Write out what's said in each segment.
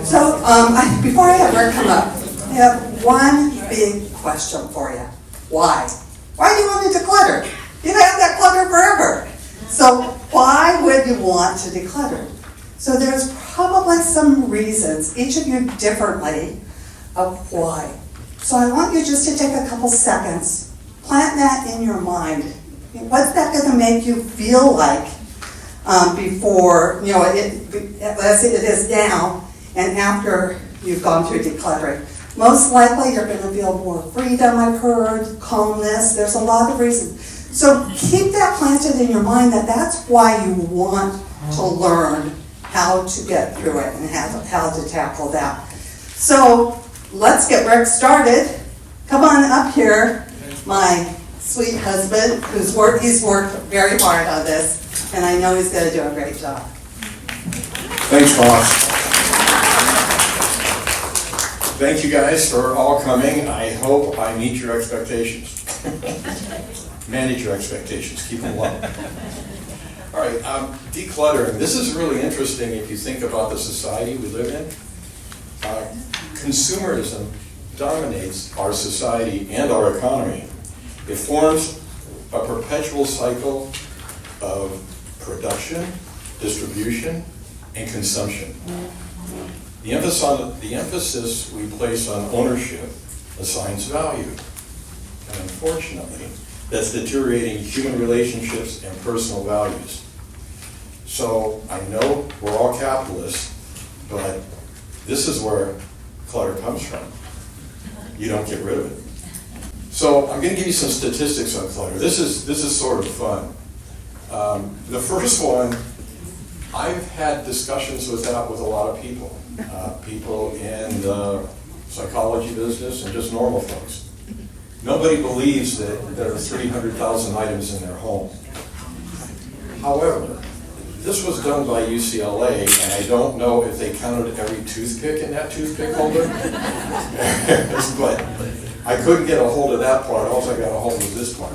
So, before I have Rick come up, I have one big question for you. Why? Why do you want to declutter? You have that clutter forever. So, why would you want to declutter? So, there's probably some reasons, each of you differently, of why. So, I want you just to take a couple seconds, plant that in your mind. What's that going to make you feel like before, let's say it is now, and after you've gone through decluttering? Most likely you're going to feel more freedom, I've heard, calmness. There's a lot of reasons. So keep that planted in your mind that that's why you want to learn how to get through it and how to tackle that. So let's get Rick started. Come on up here, my sweet husband, he's worked very hard on this, and I know he's going to do a great job. Thanks, Boss. Thank you guys for all coming. I hope I meet your expectations. Manage your expectations, keep them low. All right, decluttering. This is really interesting if you think about the society we live in. Consumerism dominates our society and our economy. It forms a perpetual cycle of production, distribution, and consumption. The emphasis we place on ownership assigns value. And unfortunately, that's deteriorating human relationships and personal values. So I know we're all capitalists, but this is where clutter comes from. You don't get rid of it. So I'm going to give you some statistics on clutter. This is sort of fun. The first one, I've had discussions with that with a lot of people. People in the psychology business and just normal folks. Nobody believes that there are 300,000 items in their home. However, this was done by UCLA, and I don't know if they counted every toothpick in that toothpick holder. But I couldn't get a hold of that part. All I got a hold of this part.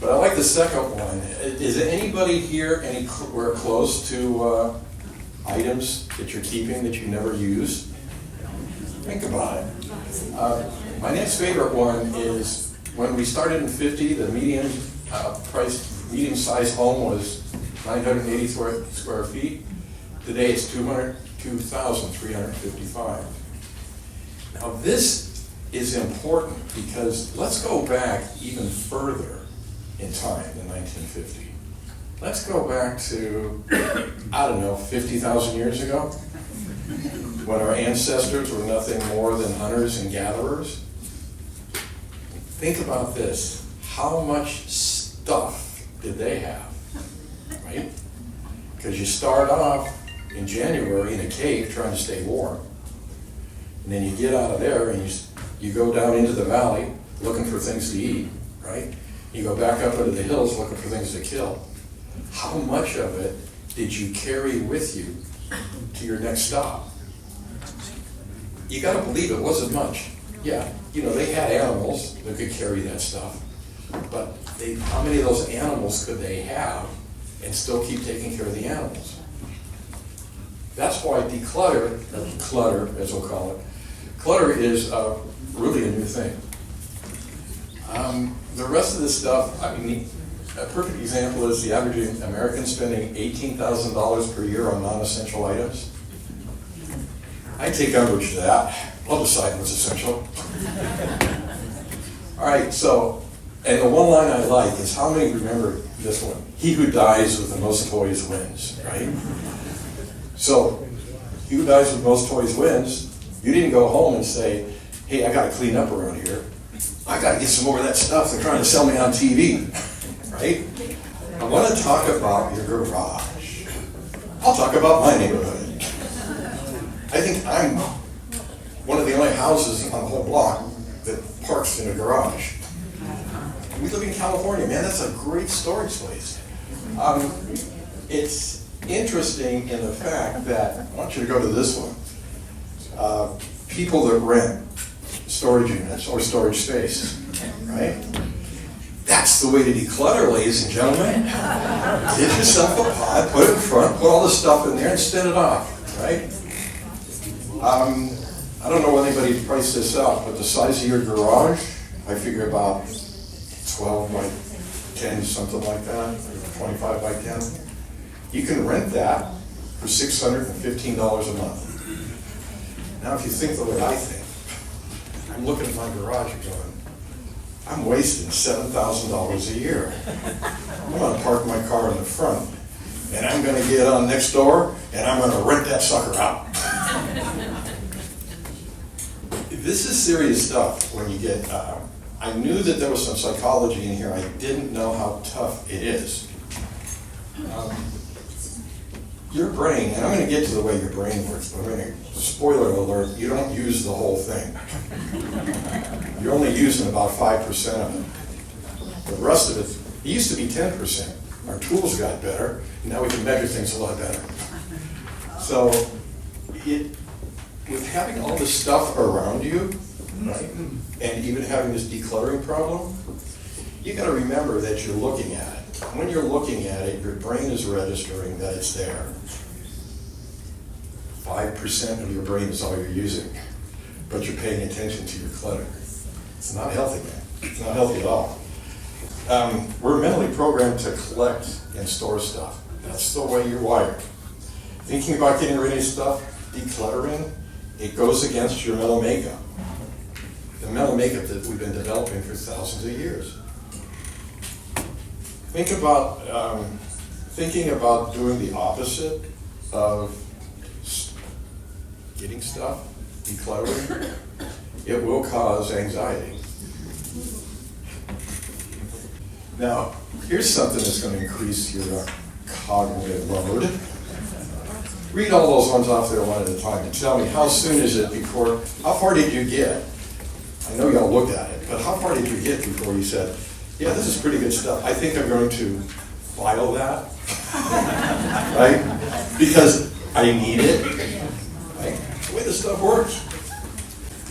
But I like the second one. Is anybody here anywhere close to items that you're keeping that you never use? Think about it. My next favorite one is when we started in 50, the medium-sized home was 980 square feet. Today it's 2,355. Now this is important because let's go back even further in time than 1950. Let's go back to, 50,000 years ago, when our ancestors were nothing more than hunters and gatherers. Think about this. How much stuff did they have, right? Because you start off in January in a cave trying to stay warm. And then you get out of there and you go down into the valley looking for things to eat, right? You go back up into the hills looking for things to kill. How much of it did you carry with you to your next stop? You got to believe it wasn't much. Yeah, they had animals that could carry that stuff, but how many of those animals could they have and still keep taking care of the animals? That's why clutter, as we'll call it, clutter is really a new thing. The rest of this stuff, a perfect example is the average American spending $18,000 per year on non-essential items. I take umbrage to that. I'll decide what's essential. All right, so, and the one line I like is, how many remember this one? He who dies with the most toys wins, right? So, he who dies with most toys wins. You didn't go home and say, hey, I got to clean up around here. I got to get some more of that stuff they're trying to sell me on TV, right? I want to talk about your garage. I'll talk about my neighborhood. I think I'm one of the only houses on the whole block that parks in a garage. We live in California, man. That's a great storage place. It's interesting in the fact that, I want you to go to this one. People that rent storage units or storage space, right? That's the way to declutter, ladies and gentlemen. Get yourself a pod, put it in front, put all the stuff in there and spin it off, right? I don't know if anybody priced this out, but the size of your garage, I figure about 12 by 10, something like that, or 25 by 10. You can rent that for $615 a month. Now, if you think the way I think, I'm looking at my garage and going, I'm wasting $7,000 a year. I'm gonna park my car in the front, and I'm gonna get on next door, and I'm gonna rent that sucker out. This is serious stuff when you get, I knew that there was some psychology in here. I didn't know how tough it is. Your brain, and I'm going to get to the way your brain works, but spoiler alert, you don't use the whole thing. You're only using about 5% of it. The rest of it used to be 10%. Our tools got better, and now we can measure things a lot better. So, with having all this stuff around you, right, and even having this decluttering problem, you got to remember that you're looking at it. When you're looking at it, your brain is registering that it's there. 5% of your brain is all you're using, but you're paying attention to your clutter. It's not healthy, man. It's not healthy at all. We're mentally programmed to collect and store stuff. That's the way you're wired. Thinking about getting rid of stuff, decluttering, it goes against your mental makeup. The mental makeup that we've been developing for thousands of years. Think about thinking about doing the opposite of getting stuff, decluttering. It will cause anxiety. Now, here's something that's going to increase your cognitive load. Read all those ones off there one at a time and tell me, how soon is it before, how far did you get? I know y'all looked at it, but how far did you get before you said, yeah, this is pretty good stuff. I think I'm going to file that, right? Because I need it, right? The way this stuff works.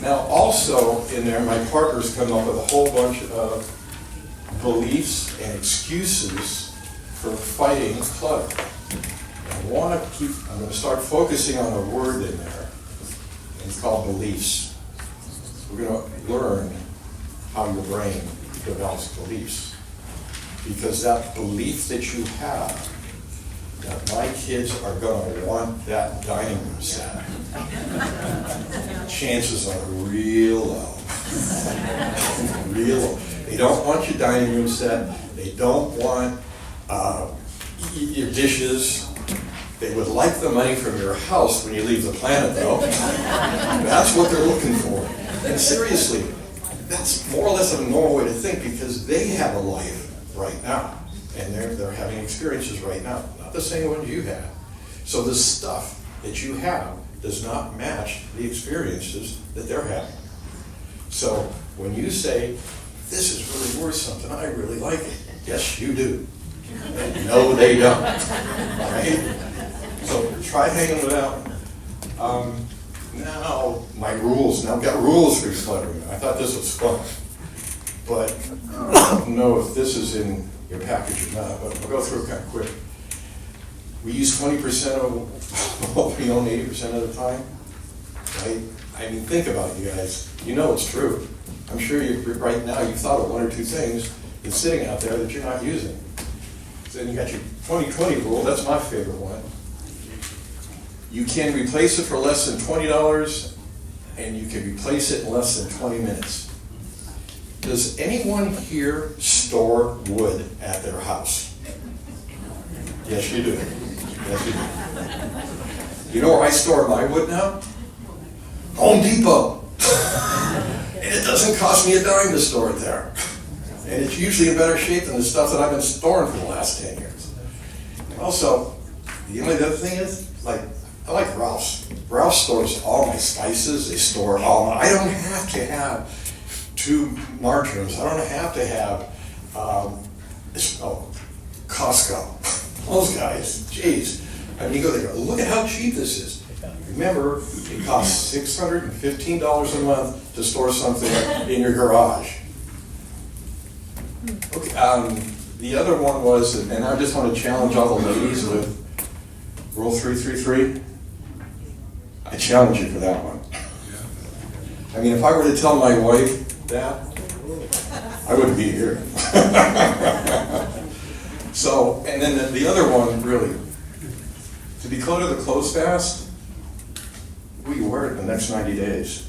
Now, also in there, my partner's come up with a whole bunch of beliefs and excuses for fighting clutter. I'm going to start focusing on a word in there, and it's called beliefs. We're going to learn how your brain develops beliefs. Because that belief that you have, that my kids are going to want that dining room set, chances are real low. Real low. They don't want your dining room set. They don't want your dishes. They would like the money from your house when you leave the planet, though. That's what they're looking for. And seriously, that's more or less a normal way to think because they have a life right now. And they're having experiences right now. Not the same ones you have. So the stuff that you have does not match the experiences that they're having. So when you say, this is really worth something, I really like it. Yes, you do. And no, they don't. Right? So try hanging it out. Now, my rules. Now I've got rules for decluttering. I thought this was fun. But I don't know if this is in your package or not, but we'll go through it kind of quick. We use 20% of what we own 80% of the time. Right? I mean, think about it, you guys. You know it's true. I'm sure right now you've thought of one or two things that's sitting out there that you're not using. So then you got your 20-20 rule. That's my favorite one. You can replace it for less than $20, and you can replace it in less than 20 minutes. Does anyone here store wood at their house? Yes, you do. Yes, you do. You know where I store my wood now? Home Depot. And it doesn't cost me a dime to store it there. And it's usually in better shape than the stuff that I've been storing for the last 10 years. Also, the only other thing is, I like Ralph's. Ralph stores all my spices. They store all my, I don't have to have 2 margarims. I don't have to have Costco. Those guys, geez. I mean, you go there, look at how cheap this is. Remember, it costs $615 a month to store something in your garage. Okay, the other one was, and I just want to challenge all the ladies with Rule 333. I challenge you for that one. I mean, if I were to tell my wife that, I wouldn't be here. So, and then the other one, really, to declutter the clothes fast, will you wear it in the next 90 days?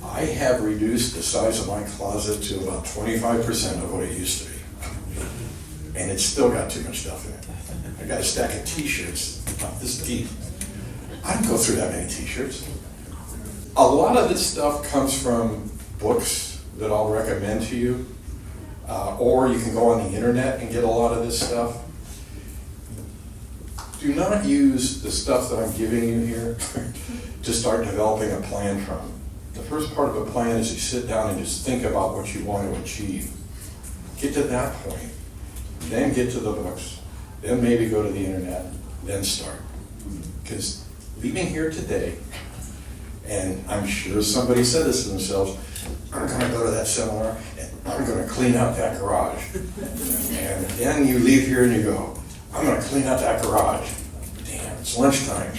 I have reduced the size of my closet to about 25% of what it used to be. And it's still got too much stuff in it. I got a stack of t-shirts about this deep. I don't go through that many t-shirts. A lot of this stuff comes from books that I'll recommend to you. Or you can go on the internet and get a lot of this stuff. Do not use the stuff that I'm giving you here to start developing a plan from. The first part of a plan is you sit down and just think about what you want to achieve. Get to that point, then get to the books, then maybe go to the internet, then start. Because leaving here today, and I'm sure somebody said this to themselves, I'm going to go to that seminar and I'm going to clean out that garage. And then you leave here and you go, I'm going to clean out that garage. Damn, it's lunchtime.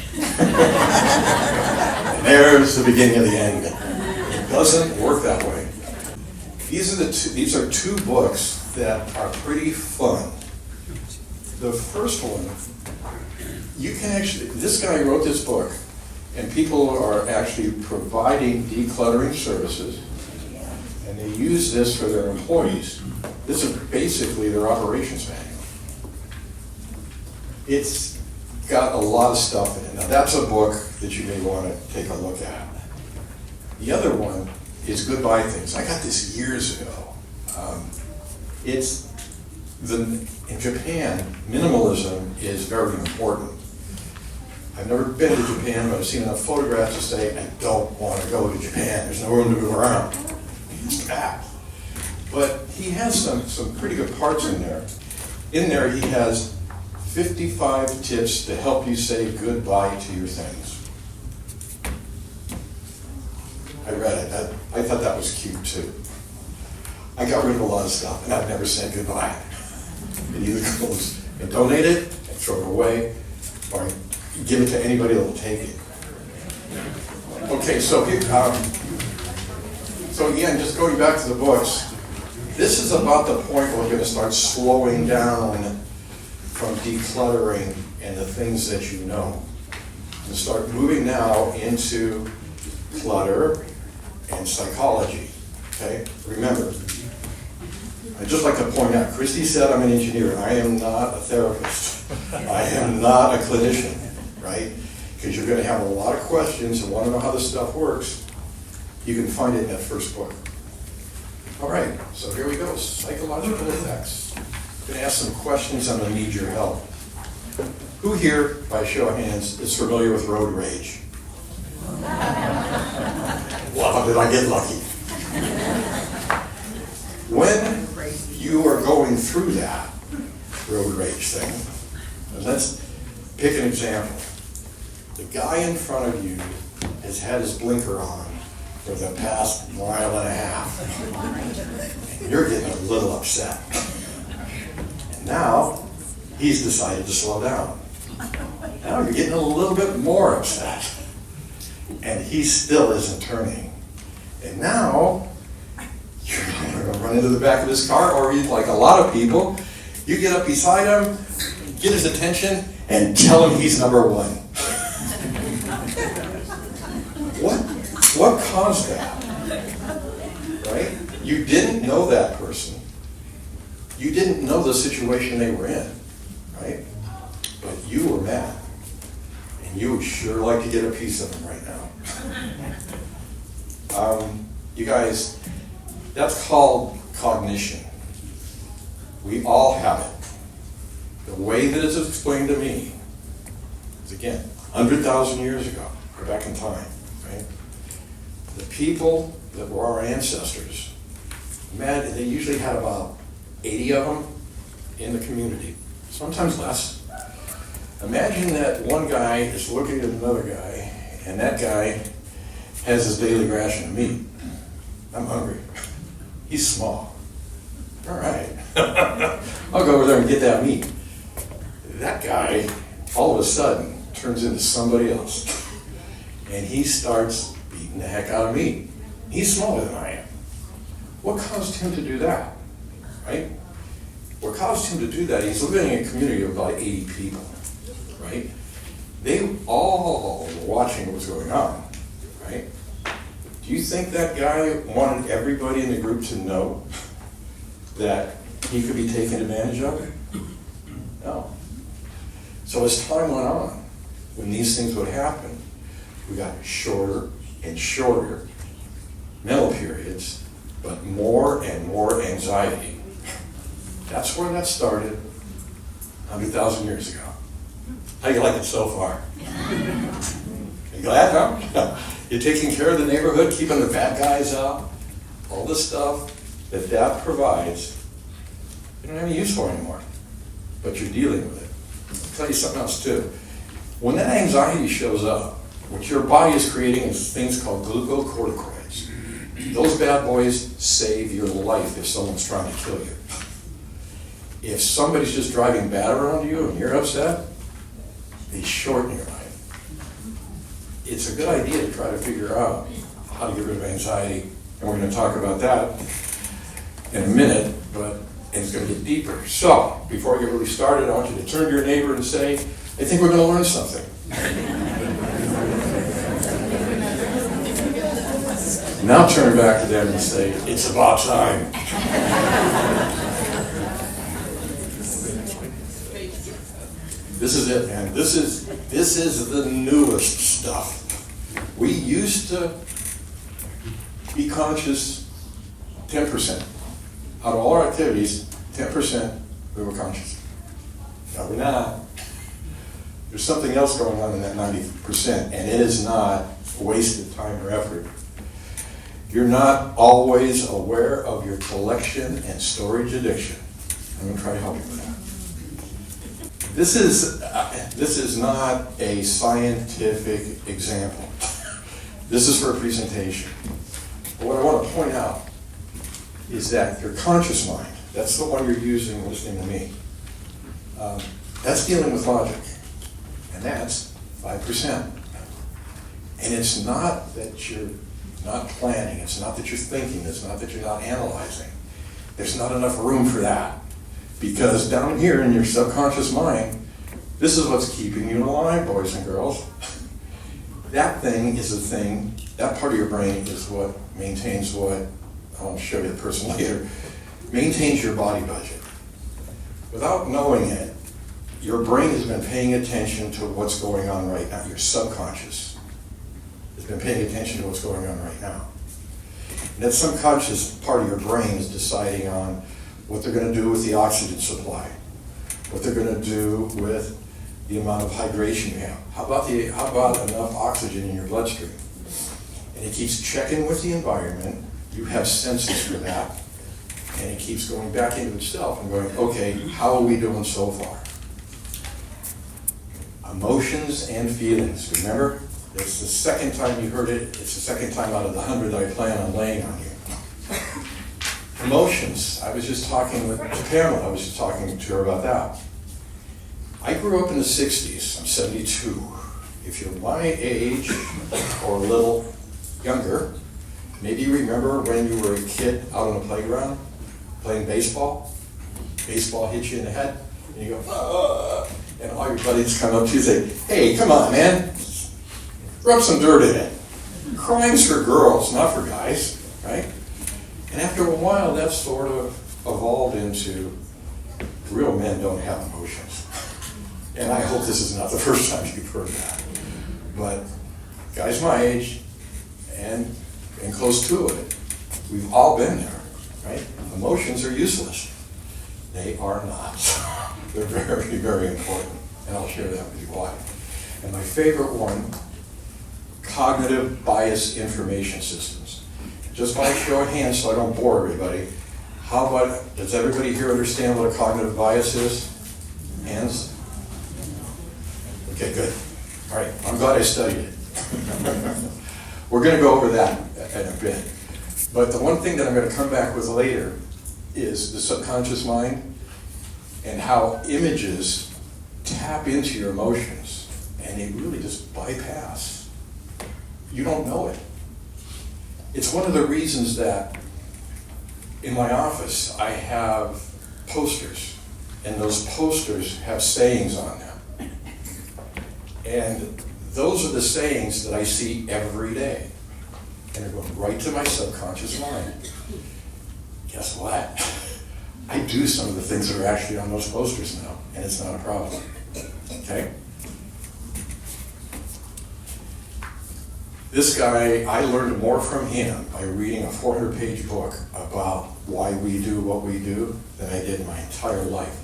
And there's the beginning of the end. It doesn't work that way. These are two books that are pretty fun. The first one, you can actually, this guy wrote this book, and people are actually providing decluttering services, and they use this for their employees. This is basically their operations manual. It's got a lot of stuff in it. Now that's a book that you may want to take a look at. The other one is Goodbye Things. I got this years ago. In Japan, minimalism is very important. I've never been to Japan, but I've seen enough photographs to say I don't want to go to Japan. There's no room to move around. It's packed. But he has some pretty good parts in there. In there, he has 55 tips to help you say goodbye to your things. I read it. I thought that was cute too. I got rid of a lot of stuff, and I've never said goodbye. It either goes and donate it, and throw it away, or give it to anybody that will take it. Okay, so here, so again, just going back to the books, this is about the point where we're going to start slowing down from decluttering and the things that you know, and start moving now into clutter and psychology. Okay, remember, I'd just like to point out, Christy said I'm an engineer. I am not a therapist. I am not a clinician, right? Because you're going to have a lot of questions and want to know how this stuff works. You can find it in that first book. All right, so here we go, psychological effects. I'm going to ask some questions. I'm going to need your help. Who here, by show of hands, is familiar with road rage? Wow, did I get lucky? When you are going through that road rage thing, and let's pick an example. The guy in front of you has had his blinker on for the past mile and a half, and you're getting a little upset. And now, he's decided to slow down. Now you're getting a little bit more upset, and he still isn't turning. And now, you're going to run into the back of his car, or you, like a lot of people, you get up beside him, get his attention, and tell him he's number one. What caused that? Right? You didn't know that person. You didn't know the situation they were in, right? But you were mad. And you would sure like to get a piece of them right now. You guys, that's called cognition. We all have it. The way that it's explained to me is, again, 100,000 years ago, or back in time, right? The people that were our ancestors, they usually had about 80 of them in the community, sometimes less. Imagine that one guy is looking at another guy, and that guy has his daily ration of meat. I'm hungry. He's small. all right, I'll go over there and get that meat. That guy, all of a sudden, turns into somebody else. And he starts beating the heck out of me. He's smaller than I am. What caused him to do that, right? What caused him to do that, he's living in a community of about 80 people, right? They all were watching what was going on, right? Do you think that guy wanted everybody in the group to know that he could be taken advantage of? No. So as time went on, when these things would happen, we got shorter and shorter mental periods, but more and more anxiety. That's where that started 100,000 years ago. How do you like it so far? You glad, huh? You're taking care of the neighborhood, keeping the bad guys out, all the stuff that provides, you don't have any use for anymore, but you're dealing with it. I'll tell you something else too. When that anxiety shows up, what your body is creating is things called glucocorticoids. Those bad boys save your life if someone's trying to kill you. If somebody's just driving bad around you and you're upset, they shorten your life. It's a good idea to try to figure out how to get rid of anxiety, and we're going to talk about that in a minute, but it's going to get deeper. So, before I get really started, I want you to turn to your neighbor and say, I think we're going to learn something. Now turn back to them and say, it's about time. This is it, man. This is the newest stuff. We used to be conscious 10%. Out of all our activities, 10% we were conscious. Now we're not. There's something else going on in that 90%, and it is not wasted time or effort. You're not always aware of your collection and storage addiction. I'm going to try to help you with that. This is not a scientific example. This is for a presentation. But what I want to point out is that your conscious mind, that's the one you're using listening to me, that's dealing with logic. And that's 5%. And it's not that you're not planning, it's not that you're thinking, it's not that you're not analyzing. There's not enough room for that. Because down here in your subconscious mind, this is what's keeping you alive, boys and girls. That thing is the thing, that part of your brain is what maintains what, I'll show you the person later, maintains your body budget. Without knowing it, your brain has been paying attention to what's going on right now. Your subconscious has been paying attention to what's going on right now. And that subconscious part of your brain is deciding on what they're going to do with the oxygen supply, what they're going to do with the amount of hydration you have. How about enough oxygen in your bloodstream? And it keeps checking with the environment. You have senses for that. And it keeps going back into itself and going, okay, how are we doing so far? Emotions and feelings. Remember, it's the second time you heard it. It's the second time out of the 100 I plan on laying on you. Emotions. I was just talking with Pamela. I was just talking to her about that. I grew up in the 60s. I'm 72. If you're my age or a little younger, maybe you remember when you were a kid out on the playground playing baseball. Baseball hits you in the head, and you go, ah, and all your buddies come up to you and say, hey, come on, man, rub some dirt in it. Crime's for girls, not for guys, right? And after a while, that sort of evolved into real men don't have emotions. And I hope this is not the first time you've heard that. But guys my age and close to it, we've all been there, right? Emotions are useless. They are not. They're very, very important. And I'll share that with you why. And my favorite one, cognitive bias information systems. Just by a show of hands so I don't bore everybody, how about, does everybody here understand what a cognitive bias is? Hands? Okay, good. All right, I'm glad I studied it. We're going to go over that in a bit. But the one thing that I'm going to come back with later is the subconscious mind and how images tap into your emotions and they really just bypass. You don't know it. It's one of the reasons that in my office I have posters, and those posters have sayings on them. And those are the sayings that I see every day. And they're going right to my subconscious mind. Guess what? I do some of the things that are actually on those posters now, and it's not a problem. Okay? This guy, I learned more from him by reading a 400-page book about why we do what we do than I did in my entire life.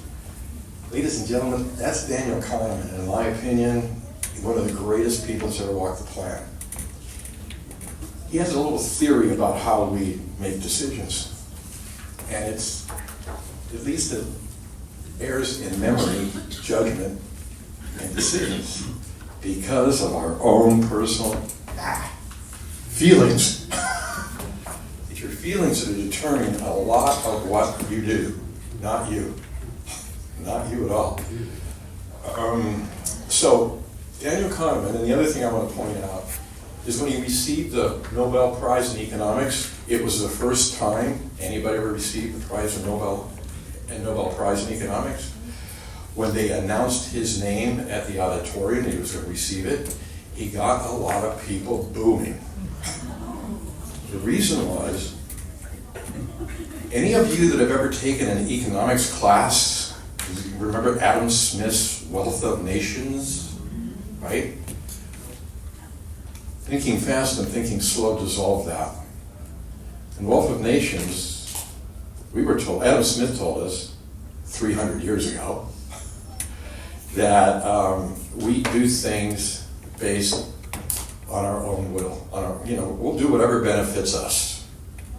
Ladies and gentlemen, that's Daniel Kahneman, and in my opinion, one of the greatest people that's ever walked the planet. He has a little theory about how we make decisions. And it's, at least it errs in memory, judgment, and decisions because of our own personal feelings. It's your feelings that determine a lot of what you do, not you. Not you at all. So, Daniel Kahneman, and the other thing I want to point out, is when he received the Nobel Prize in Economics, it was the first time anybody ever received the prize of Nobel Prize in Economics. When they announced his name at the auditorium, he was going to receive it, he got a lot of people booming. The reason was, any of you that have ever taken an economics class, remember Adam Smith's Wealth of Nations, right? Thinking fast and thinking slow dissolve that. In Wealth of Nations, we were told, Adam Smith told us 300 years ago, that we do things based on our own will. We'll do whatever benefits us.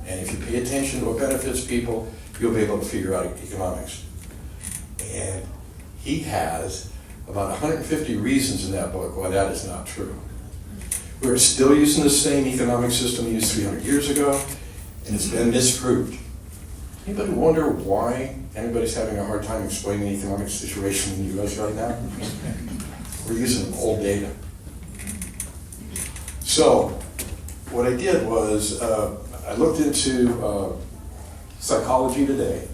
And if you pay attention to what benefits people, you'll be able to figure out economics. And he has about 150 reasons in that book why that is not true. We're still using the same economic system we used 300 years ago, and it's been misproved. Anybody wonder why anybody's having a hard time explaining the economic situation in the US right now? We're using old data. So, what I did was, I looked into Psychology Today,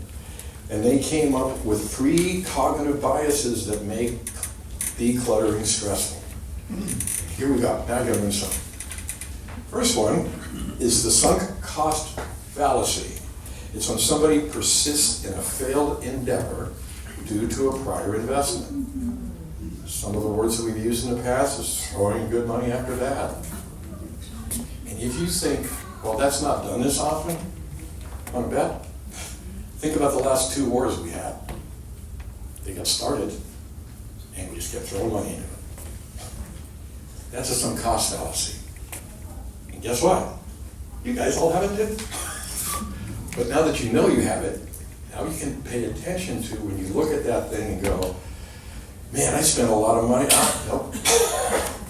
and they came up with 3 cognitive biases that make decluttering stressful. Here we go. Now I gotta learn something. First one is the sunk cost fallacy. It's when somebody persists in a failed endeavor due to a prior investment. Some of the words that we've used in the past is throwing good money after bad. And if you think, well, that's not done this often, want to bet? Think about the last 2 wars we had. They got started, and we just kept throwing money into it. That's a sunk cost fallacy. And guess what? You guys all have it too. But now that you know you have it, now you can pay attention to when you look at that thing and go, man, I spent a lot of money. Nope.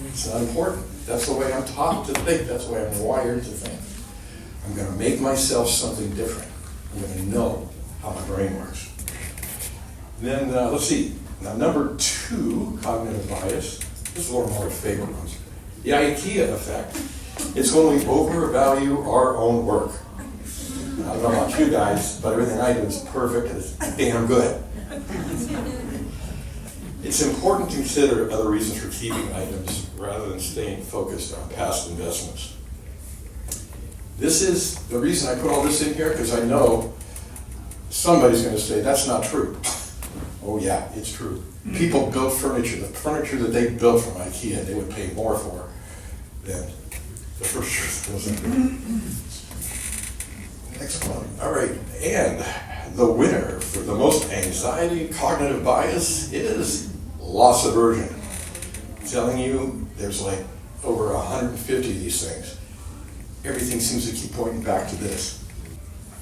It's not important. That's the way I'm taught to think. That's the way I'm wired to think. I'm going to make myself something different. I'm going to know how my brain works. Then, let's see. Now, number 2, cognitive bias. This is one of my favorite ones. The IKEA effect. It's when we overvalue our own work. I don't know about you guys, but everything I do is perfect and it's damn good. It's important to consider other reasons for keeping items rather than staying focused on past investments. This is the reason I put all this in here, because I know somebody's going to say, that's not true. Oh yeah, it's true. People built furniture. The furniture that they built from IKEA, they would pay more for than the furniture that wasn't good. Next one. All right, and the winner for the most anxiety cognitive bias is loss aversion. I'm telling you, there's like over 150 of these things. Everything seems to keep pointing back to this.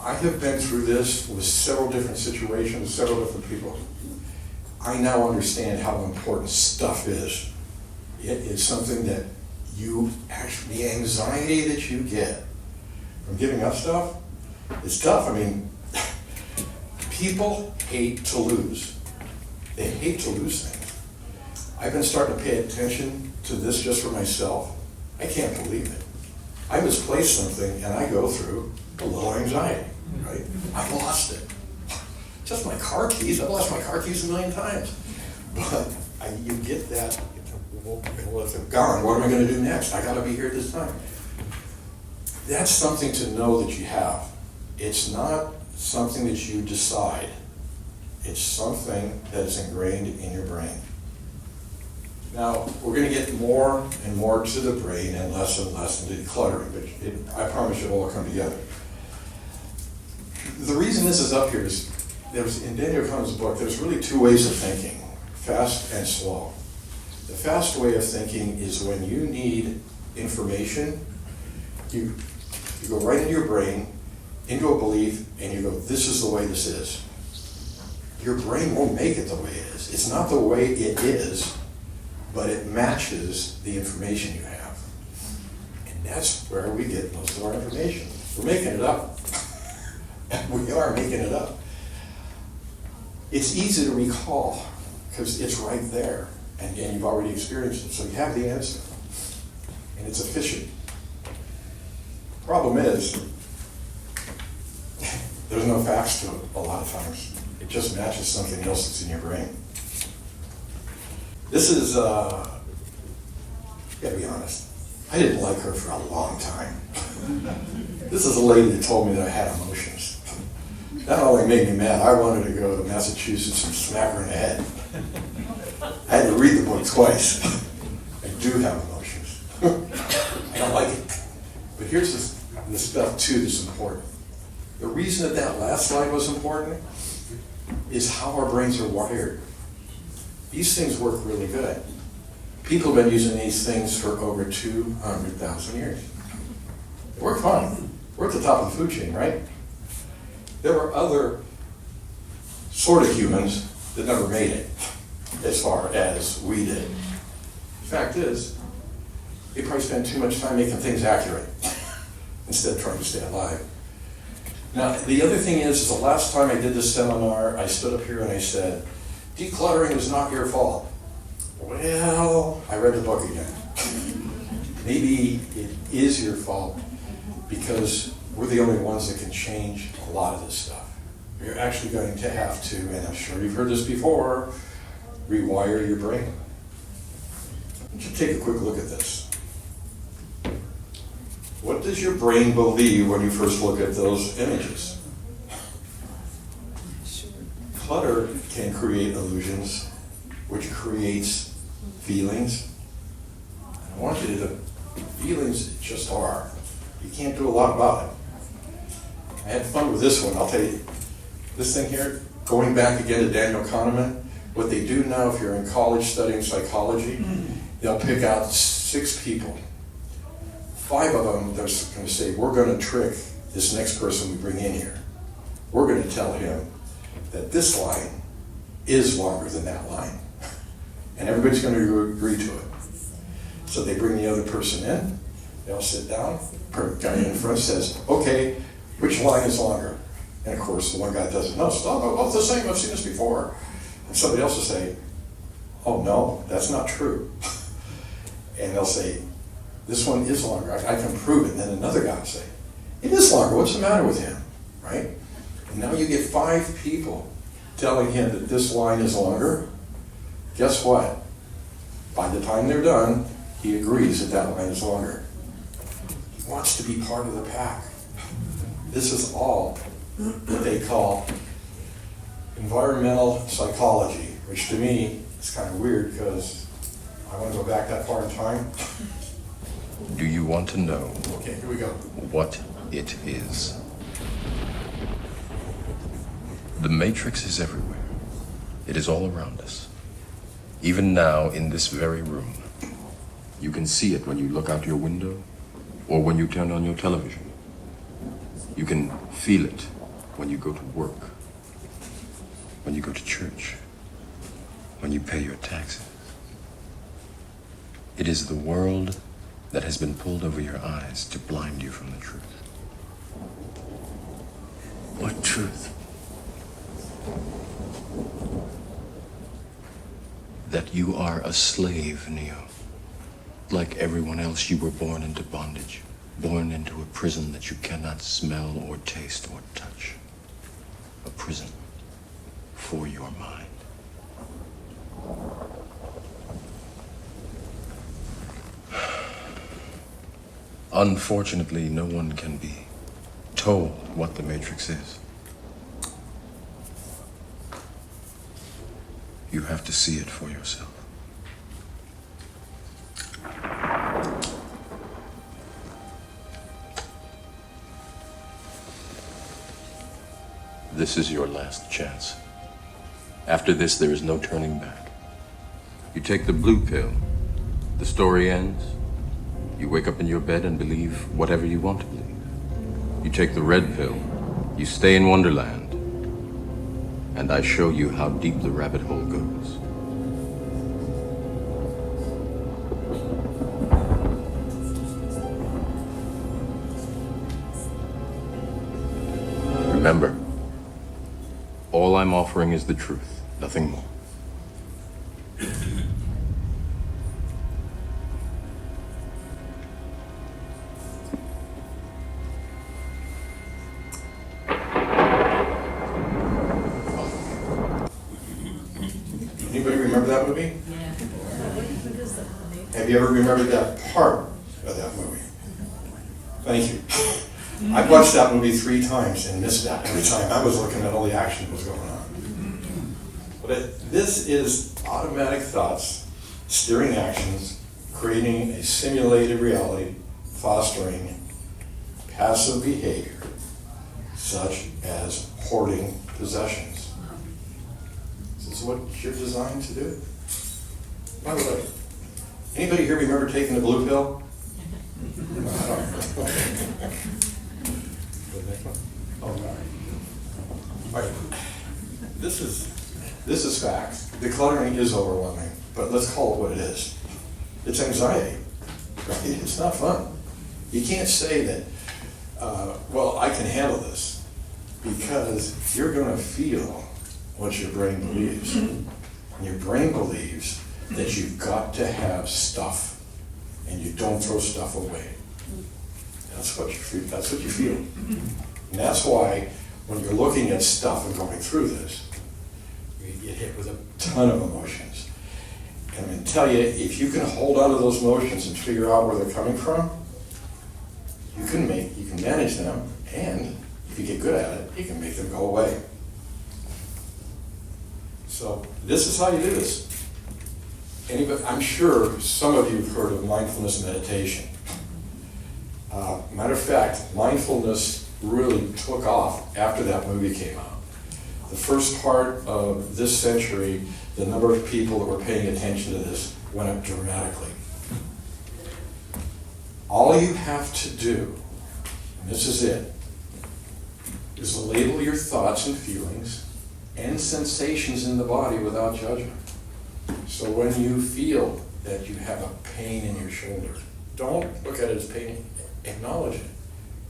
I have been through this with several different situations, several different people. I now understand how important stuff is. It is something that the anxiety that you get from giving up stuff, it's tough. I mean, People hate to lose. They hate to lose things. I've been starting to pay attention to this just for myself. I can't believe it. I misplaced something and I go through a little anxiety, right? I lost it. Just my car keys. I've lost my car keys 1 million times. But you get that, well, if they're gone, what am I going to do next? I got to be here this time. That's something to know that you have. It's not something that you decide. It's something that is ingrained in your brain. Now, we're going to get more and more to the brain and less into decluttering, but I promise you it'll all come together. The reason this is up here is, in Daniel Kahneman's book, there's really 2 ways of thinking, fast and slow. The fast way of thinking is when you need information, you go right into your brain, into a belief, and you go, this is the way this is. Your brain won't make it the way it is. It's not the way it is, but it matches the information you have. And that's where we get most of our information. We're making it up. We are making it up. It's easy to recall because it's right there, and you've already experienced it, so you have the answer. And it's efficient. Problem is, there's no facts to it a lot of times. It just matches something else that's in your brain. This is, gotta be honest, I didn't like her for a long time. This is a lady that told me that I had emotions. That not only made me mad, I wanted to go to Massachusetts and smack her in the head. I had to read the book twice. I do have emotions. I don't like it. But here's the stuff too that's important. The reason that last slide was important is how our brains are wired. These things work really good. People have been using these things for over 200,000 years. They work fine. We're at the top of the food chain, right? There were other sort of humans that never made it as far as we did. The fact is, they probably spend too much time making things accurate instead of trying to stay alive. Now, the other thing is the last time I did this seminar, I stood up here and I said, decluttering is not your fault. Well, I read the book again. Maybe it is your fault because we're the only ones that can change a lot of this stuff. You're actually going to have to, and I'm sure you've heard this before, rewire your brain. Why don't you take a quick look at this? What does your brain believe when you first look at those images? Clutter can create illusions, which creates feelings. I want you to, feelings just are. You can't do a lot about it. I had fun with this one, I'll tell you. This thing here, going back again to Daniel Kahneman, what they do now if you're in college studying psychology, they'll pick out 6 people. 5 of them, they're going to say, we're going to trick this next person we bring in here. We're going to tell him that this line is longer than that line. And everybody's going to agree to it. So they bring the other person in, they'll sit down, the guy in front says, okay, which line is longer? And of course, the one guy doesn't know, so, oh, both the same, I've seen this before. And somebody else will say, oh no, that's not true. And they'll say, this one is longer, I can prove it. And then another guy will say, it is longer, what's the matter with him, right? And now you get 5 people telling him that this line is longer. Guess what? By the time they're done, he agrees that that line is longer. He wants to be part of the pack. This is all what they call environmental psychology, which to me is kind of weird because I want to go back that far in time. Do you want to know Okay, here we go. what it is? The matrix is everywhere. It is all around us. Even now, in this very room, you can see it when you look out your window or when you turn on your television. You can feel it when you go to work, when you go to church, when you pay your taxes. It is the world that has been pulled over your eyes to blind you from the truth. What truth? That you are a slave, Neo. Like everyone else, you were born into bondage, born into a prison that you cannot smell or taste or touch. A prison for your mind. Unfortunately, no one can be told what the Matrix is. You have to see it for yourself. This is your last chance. After this, there is no turning back. You take the blue pill, the story ends. You wake up in your bed and believe whatever you want to believe. You take the red pill, you stay in Wonderland, and I show you how deep the rabbit hole goes. Remember, all I'm offering is the truth, nothing more. Anybody remember that movie? Have you ever remembered that part of that movie? Thank you. I watched that movie 3 times and missed that every time. I was looking at all the action that was going on. But this is automatic thoughts, steering actions, creating a simulated reality, fostering passive behavior, such as hoarding possessions. This is what you're designed to do. By the way, anybody here remember taking the blue pill? All right. This is facts. Decluttering is overwhelming, but let's call it what it is. It's anxiety, right? It's not fun. You can't say that, well, I can handle this, because you're going to feel what your brain believes. And your brain believes that you've got to have stuff, and you don't throw stuff away. That's what you feel. That's what you feel. And that's why when you're looking at stuff and going through this, you get hit with a ton of emotions. And I'm going to tell you, if you can hold on to those emotions and figure out where they're coming from, you can manage them, and if you get good at it, you can make them go away. So this is how you do this. Anybody, I'm sure some of you have heard of mindfulness meditation. Matter of fact, mindfulness really took off after that movie came out. The first part of this century, the number of people that were paying attention to this went up dramatically. All you have to do, and this is it, is label your thoughts and feelings and sensations in the body without judgment. So when you feel that you have a pain in your shoulder, don't look at it as pain, acknowledge it.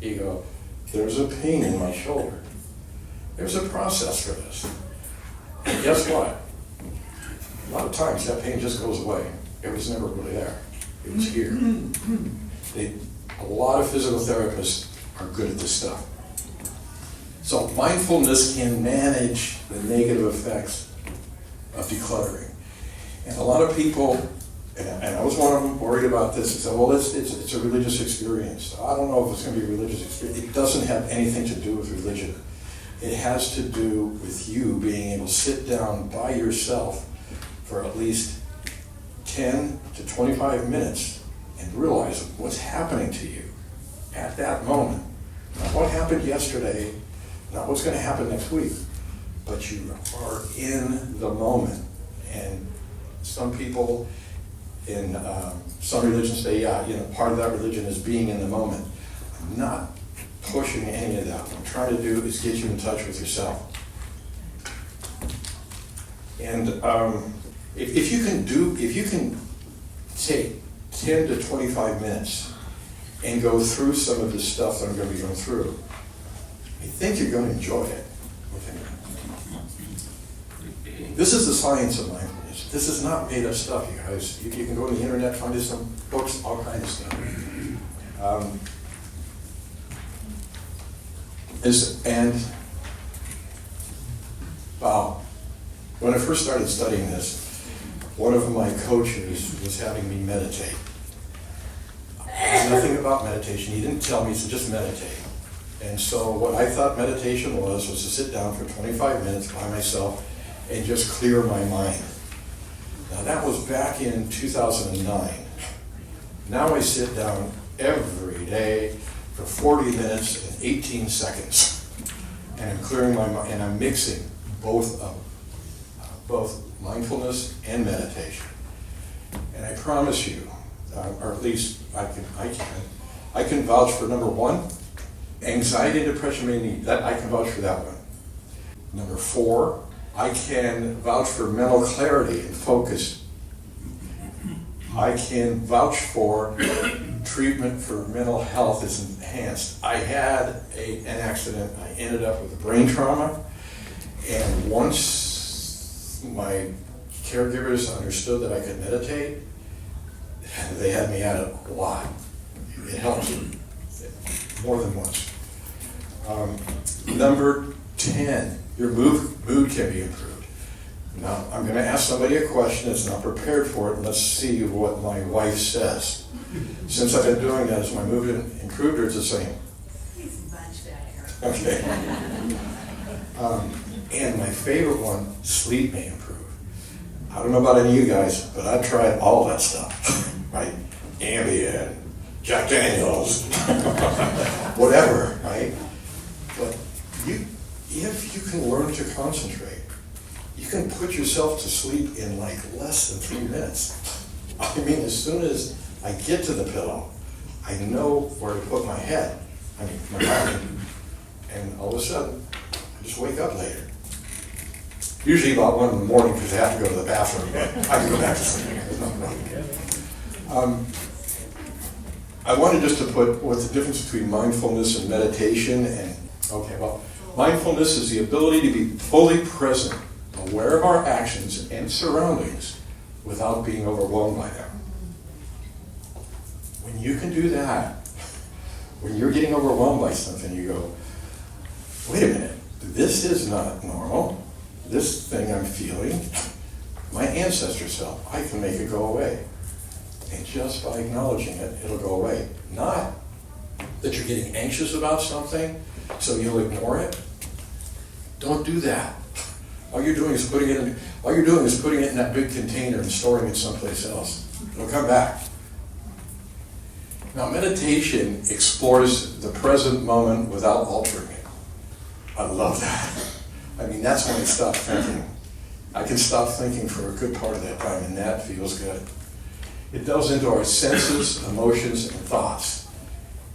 You go, there's a pain in my shoulder. There's a process for this. And guess what? A lot of times that pain just goes away. It was never really there. It was here. A lot of physical therapists are good at this stuff. So mindfulness can manage the negative effects of decluttering. And a lot of people, and I was one of them, worried about this, and said, well, it's a religious experience. I don't know if it's going to be a religious experience. It doesn't have anything to do with religion. It has to do with you being able to sit down by yourself for at least 10 to 25 minutes and realize what's happening to you at that moment. Not what happened yesterday, not what's going to happen next week, but you are in the moment. And some people in some religions say, part of that religion is being in the moment. I'm not pushing any of that. What I'm trying to do is get you in touch with yourself. And if you can take 10 to 25 minutes and go through some of the stuff that I'm going to be going through, I think you're going to enjoy it. This is the science of mindfulness. This is not made up stuff, you guys. You can go to the internet, find some books, all kinds of stuff. Wow. When I first started studying this, one of my coaches was having me meditate. I knew nothing about meditation. He didn't tell me, he said, just meditate. And so what I thought meditation was to sit down for 25 minutes by myself and just clear my mind. Now that was back in 2009. Now I sit down every day for 40 minutes and 18 seconds. And I'm clearing my mind, and I'm mixing both mindfulness and meditation. And I promise you, or at least I can vouch for number one, anxiety and depression may need, that I can vouch for that one. Number four, I can vouch for mental clarity and focus. I can vouch for treatment for mental health is enhanced. I had an accident, I ended up with a brain trauma, and once my caregivers understood that I could meditate, they had me at it a lot. It helped more than once. Number 10, your mood can be improved. Now, I'm going to ask somebody a question that's not prepared for it, and let's see what my wife says. Since I've been doing that, has my mood improved or is it the same? It's much better. Okay. And my favorite one, sleep may improve. I don't know about any of you guys, but I've tried all that stuff, right? Ambien, Jack Daniels, whatever, right? But if you can learn to concentrate, you can put yourself to sleep in like less than 3 minutes. I mean, as soon as I get to the pillow, I know where to put my head, my body, and all of a sudden, I just wake up later. Usually about 1 in the morning because I have to go to the bathroom, but I can go back to sleep. There's no problem. I wanted just to put what's the difference between mindfulness and meditation. And okay, well, mindfulness is the ability to be fully present, aware of our actions and surroundings without being overwhelmed by them. When you can do that, when you're getting overwhelmed by something, you go, wait a minute, this is not normal. This thing I'm feeling, my ancestors felt, I can make it go away. And just by acknowledging it, it'll go away. Not that you're getting anxious about something, so you'll ignore it. Don't do that. All you're doing is putting it in that big container and storing it someplace else. It'll come back. Now, meditation explores the present moment without altering it. I love that. I mean, that's when I stop thinking. I can stop thinking for a good part of that time, and that feels good. It delves into our senses, emotions, and thoughts.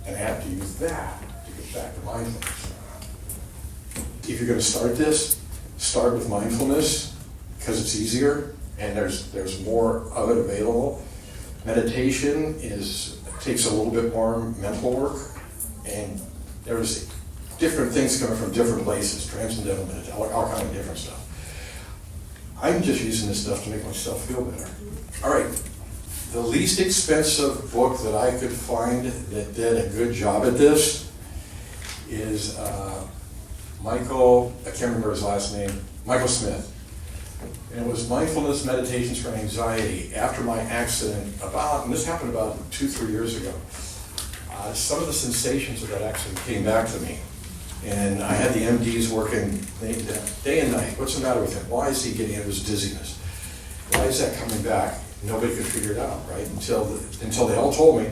And I have to use that to get back to mindfulness. If you're going to start this, start with mindfulness, because it's easier, and there's more of it available. Meditation takes a little bit more mental work, and there's different things coming from different places, transcendental meditation, all kind of different stuff. I'm just using this stuff to make myself feel better. All right, the least expensive book that I could find that did a good job at this is Michael, I can't remember his last name, Michael Smith. And it was Mindfulness Meditations for Anxiety. After my accident, and this happened about 2-3 years ago, some of the sensations of that accident came back to me. And I had the MDs working day and night. What's the matter with him? Why is he getting it? It was dizziness. Why is that coming back? Nobody could figure it out, right? Until they all told me,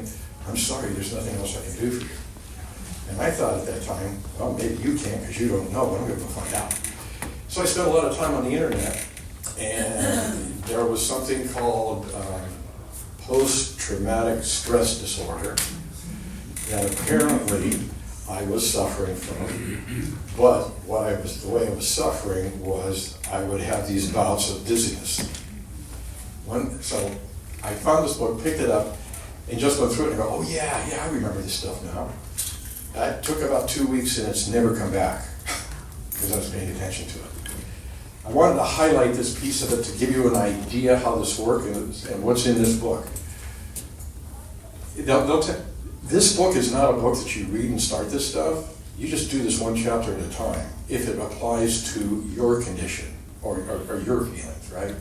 I'm sorry, there's nothing else I can do for you. And I thought at that time, well, maybe you can't because you don't know, but I'm going to find out. So I spent a lot of time on the internet, and there was something called post-traumatic stress disorder that apparently I was suffering from, but the way I was suffering was I would have these bouts of dizziness. So I found this book, picked it up, and just went through it and go, oh yeah, I remember this stuff now. That took about 2 weeks and it's never come back because I was paying attention to it. I wanted to highlight this piece of it to give you an idea how this works and what's in this book. This book is not a book that you read and start this stuff. You just do this one chapter at a time if it applies to your condition or your feelings, right?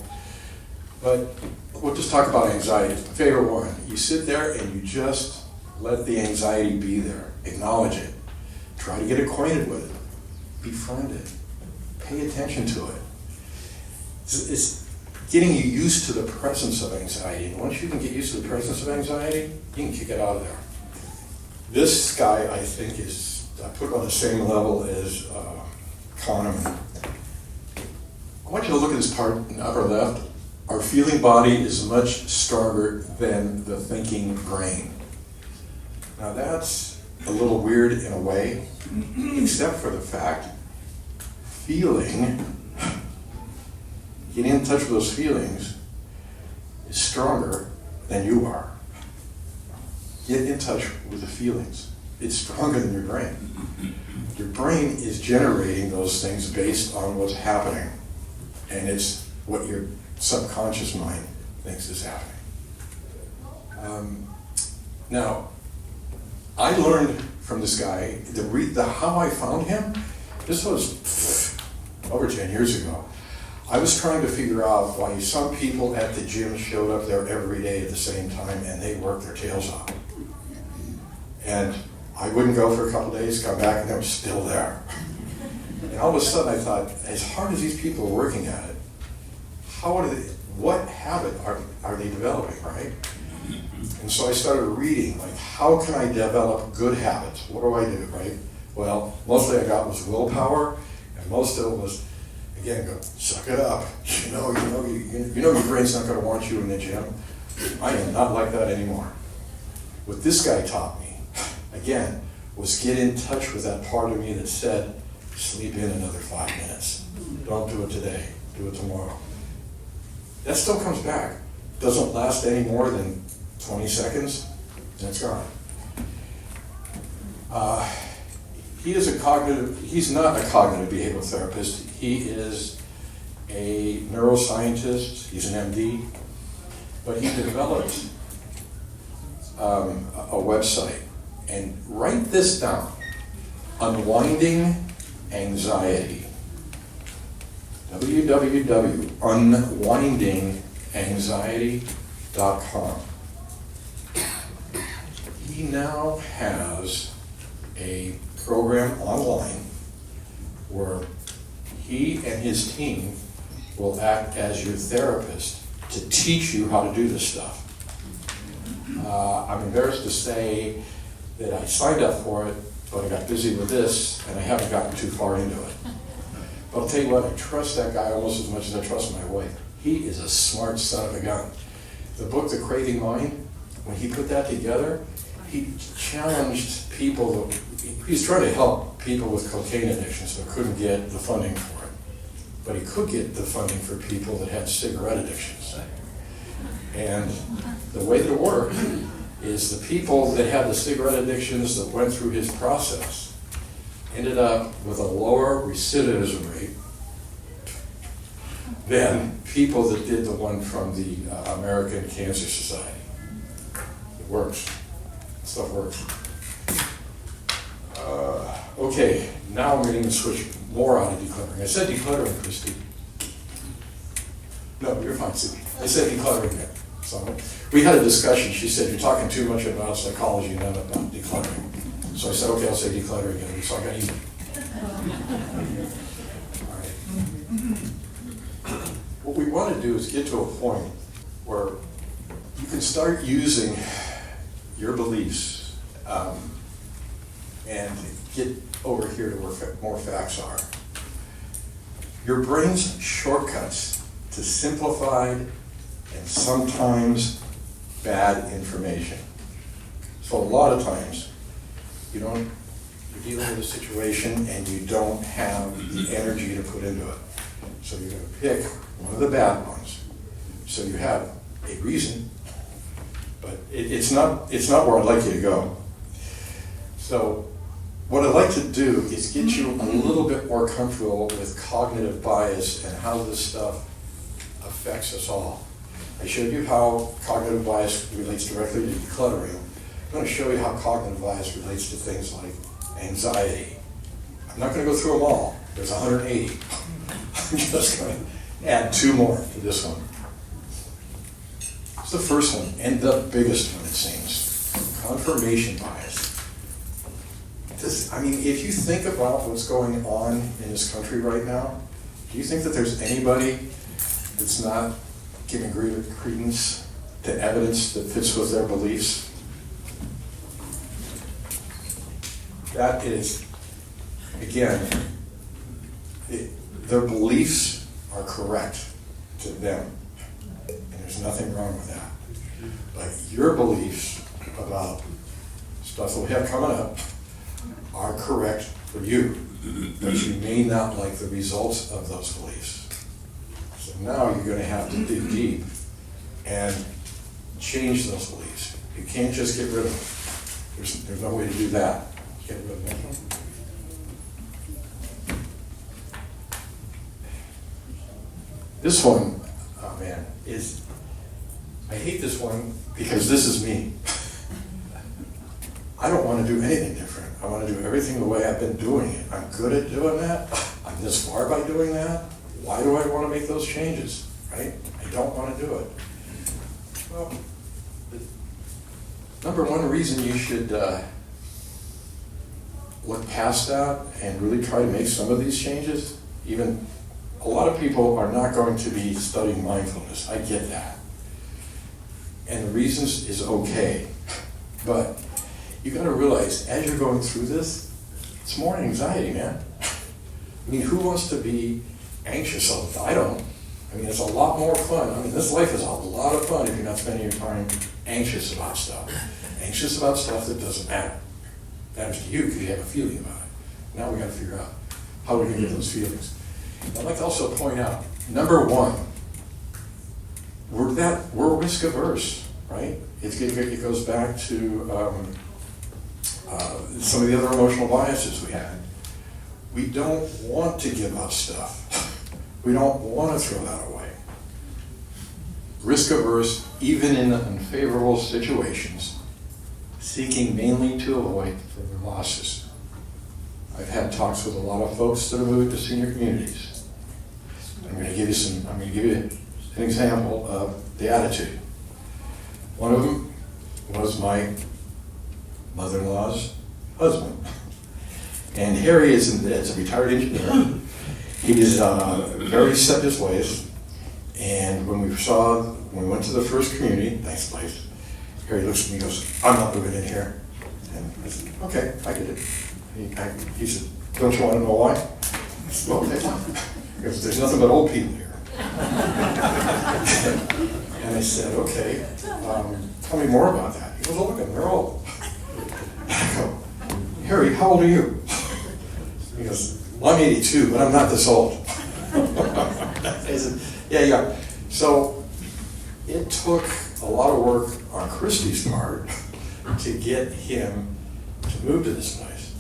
But we'll just talk about anxiety. It's my favorite one. You sit there and you just let the anxiety be there. Acknowledge it. Try to get acquainted with it. Befriend it. Pay attention to it. It's getting you used to the presence of anxiety. And once you can get used to the presence of anxiety, you can kick it out of there. This guy, I think, I put him on the same level as Kahneman. I want you to look at this part in the upper left. Our feeling body is much stronger than the thinking brain. Now that's a little weird in a way, except for the fact feeling, getting in touch with those feelings is stronger than you are. Get in touch with the feelings. It's stronger than your brain. Your brain is generating those things based on what's happening, and it's what your subconscious mind thinks is happening. Now, I learned from this guy, how I found him, this was over 10 years ago. I was trying to figure out why some people at the gym showed up there every day at the same time and they worked their tails off. And I wouldn't go for a couple days, come back, and they were still there. And all of a sudden I thought, as hard as these people are working at it, what habit are they developing, right? And so I started reading, like, how can I develop good habits? What do I do, right? Well, mostly I got was willpower, and most of it was, again, go, suck it up. You know your brain's not going to want you in the gym. I am not like that anymore. What this guy taught me, again, was get in touch with that part of me that said, sleep in another 5 minutes. Don't do it today, do it tomorrow. That still comes back. Doesn't last any more than 20 seconds, and it's gone. He's not a cognitive behavioral therapist. He is a neuroscientist, he's an MD, but he developed a website. And write this down, Unwinding Anxiety. www.unwindinganxiety.com. He now has a program online where he and his team will act as your therapist to teach you how to do this stuff. I'm embarrassed to say that I signed up for it, but I got busy with this and I haven't gotten too far into it. But I'll tell you what, I trust that guy almost as much as I trust my wife. He is a smart son of a gun. The book, The Craving Mind, when he put that together, he challenged people. He's trying to help people with cocaine addictions but couldn't get the funding for it. But he could get the funding for people that had cigarette addictions. And the way that it worked is the people that had the cigarette addictions that went through his process ended up with a lower recidivism rate than people that did the one from the American Cancer Society. It works. Stuff works. Okay, now we're going to switch more out of decluttering. I said decluttering, Christy. No, you're fine, Sydney. I said decluttering again. So we had a discussion. She said, you're talking too much about psychology and not about decluttering. So I said, okay, I'll say decluttering again. So I got even. All right. What we want to do is get to a point where you can start using your beliefs and get over here to where more facts are. Your brain's shortcuts to simplified and sometimes bad information. So a lot of times, you're dealing with a situation and you don't have the energy to put into it. So you're going to pick one of the bad ones. So you have a reason, but it's not where I'd like you to go. So what I'd like to do is get you a little bit more comfortable with cognitive bias and how this stuff affects us all. I showed you how cognitive bias relates directly to decluttering. I'm going to show you how cognitive bias relates to things like anxiety. I'm not going to go through them all. There's 180. I'm just going to add 2 more to this one. It's the first one, and the biggest one, it seems. Confirmation bias. I mean, if you think about what's going on in this country right now, do you think that there's anybody that's not giving credence to evidence that fits with their beliefs? That is, again, their beliefs are correct to them, and there's nothing wrong with that. But your beliefs about stuff that we have coming up are correct for you, but you may not like the results of those beliefs. So now you're going to have to dig deep and change those beliefs. You can't just get rid of them. There's no way to do that. Get rid of them. This one, oh man, I hate this one because this is me. I don't want to do anything different. I want to do everything the way I've been doing it. I'm good at doing that. I'm this far by doing that. Why do I want to make those changes, right? I don't want to do it. Well, the number one reason you should look past that and really try to make some of these changes, even a lot of people are not going to be studying mindfulness. I get that. And the reasons is okay. But you got to realize, as you're going through this, it's more anxiety, man. I mean, who wants to be anxious all the time? I don't. I mean, it's a lot more fun. I mean, this life is a lot of fun if you're not spending your time anxious about stuff. Anxious about stuff that doesn't matter. Matters to you because you have a feeling about it. Now we got to figure out how we can get those feelings. I'd like to also point out, number one, we're risk averse, right? It goes back to some of the other emotional biases we had. We don't want to give up stuff. We don't want to throw that away. Risk averse, even in unfavorable situations, seeking mainly to avoid further losses. I've had talks with a lot of folks that are moving to senior communities. I'm going to give you an example of the attitude. One of them was my mother-in-law's husband. And Harry is a retired engineer. He is very set in his ways. And when we went to the first community, nice place, Harry looks at me and goes, "I'm not moving in here." And I said, "Okay, I get it." He said, "Don't you want to know why?" I said, "Okay, fine." He goes, "There's nothing but old people here." And I said, "Okay, tell me more about that." He goes, "Oh, look at them, they're old." I go, "Harry, how old are you?" He goes, "Well, I'm 82, but I'm not this old." I said, yeah. So it took a lot of work on Christy's part to get him to move to this place.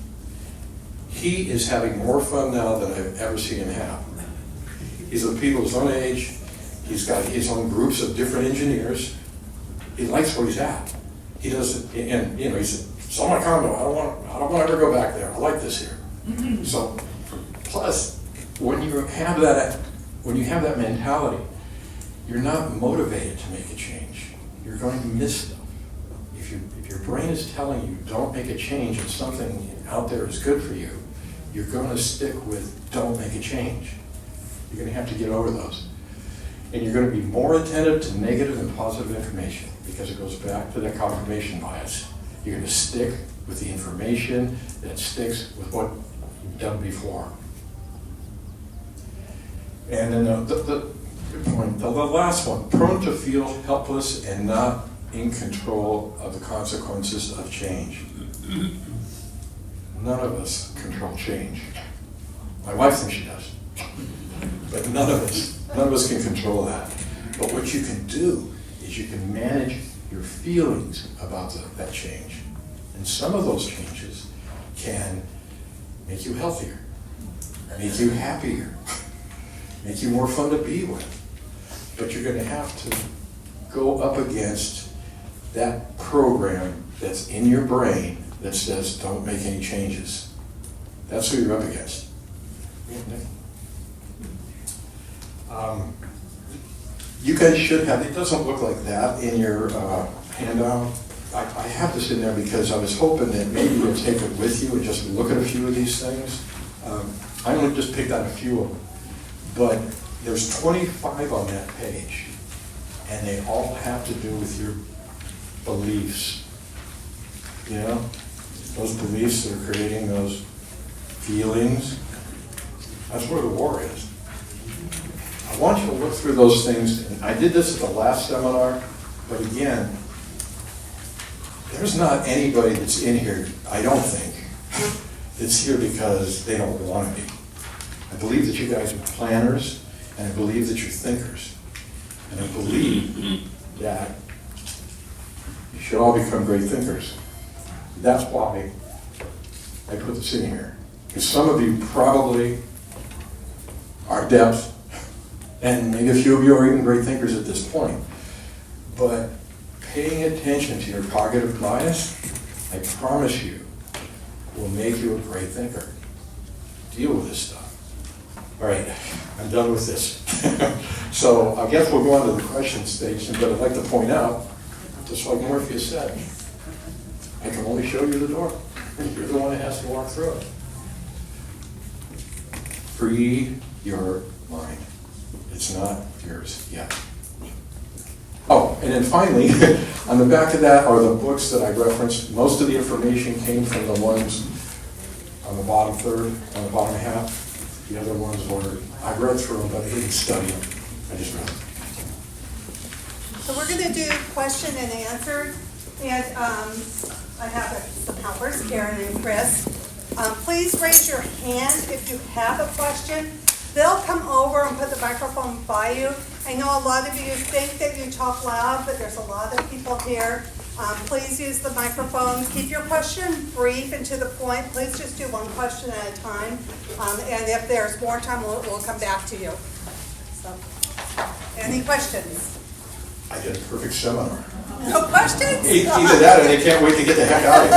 He is having more fun now than I've ever seen him have. He's with people his own age. He's got his own groups of different engineers. He likes where he's at. He doesn't, and he said, "Sell my condo. I don't want to ever go back there. I like this here." So, plus, when you have that mentality, you're not motivated to make a change. You're going to miss stuff. If your brain is telling you don't make a change and something out there is good for you, you're going to stick with don't make a change. You're going to have to get over those. And you're going to be more attentive to negative and positive information because it goes back to that confirmation bias. You're going to stick with the information that sticks with what you've done before. And then good point. The last one, prone to feel helpless and not in control of the consequences of change. None of us control change. My wife thinks she does. But none of us can control that. But what you can do is you can manage your feelings about that change. And some of those changes can make you healthier, make you happier, make you more fun to be with. But you're going to have to go up against that program that's in your brain that says don't make any changes. That's who you're up against. Yeah, Nick. You guys should have, it doesn't look like that in your handout. I have this in there because I was hoping that maybe you'll take it with you and just look at a few of these things. I only just picked out a few of them, but there's 25 on that page, and they all have to do with your beliefs. You know, those beliefs that are creating those feelings. That's where the war is. I want you to look through those things, and I did this at the last seminar, but again, there's not anybody that's in here, I don't think, that's here because they don't want to be. I believe that you guys are planners, and I believe that you're thinkers. And I believe that you should all become great thinkers. That's why I put this in here. Because some of you probably are adepts, and maybe a few of you are even great thinkers at this point. But paying attention to your cognitive bias, I promise you, will make you a great thinker. Deal with this stuff. All right, I'm done with this. So I guess we'll go on to the question station, but I'd like to point out, just like Morpheus said, I can only show you the door. You're the one that has to walk through it. Free your mind. It's not yours yet. Oh, and then finally, on the back of that are the books that I referenced. Most of the information came from the ones on the bottom third, on the bottom half. The other ones were, I read through them, but I didn't study them. I just read them. So we're going to do question and answer, and I have some helpers, Karen and Chris. Please raise your hand if you have a question. They'll come over and put the microphone by you. I know a lot of you think that you talk loud, but there's a lot of people here. Please use the microphone. Keep your question brief and to the point. Please just do one question at a time. And if there's more time, we'll come back to you. So, any questions? I did a perfect seminar. No questions? Either that or they can't wait to get the heck out of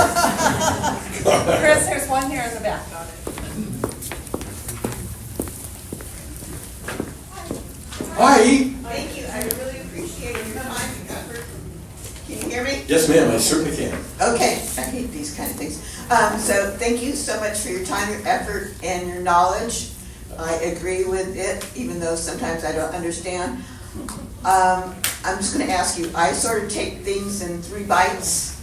here. Chris, there's one here in the back. Hi. Thank you, I really appreciate your time and effort. Can you hear me? Yes, ma'am, I certainly can. Okay, I hate these kind of things. So thank you so much for your time, your effort, and your knowledge. I agree with it, even though sometimes I don't understand. I'm just gonna ask you, I sort of take things in 3 bites.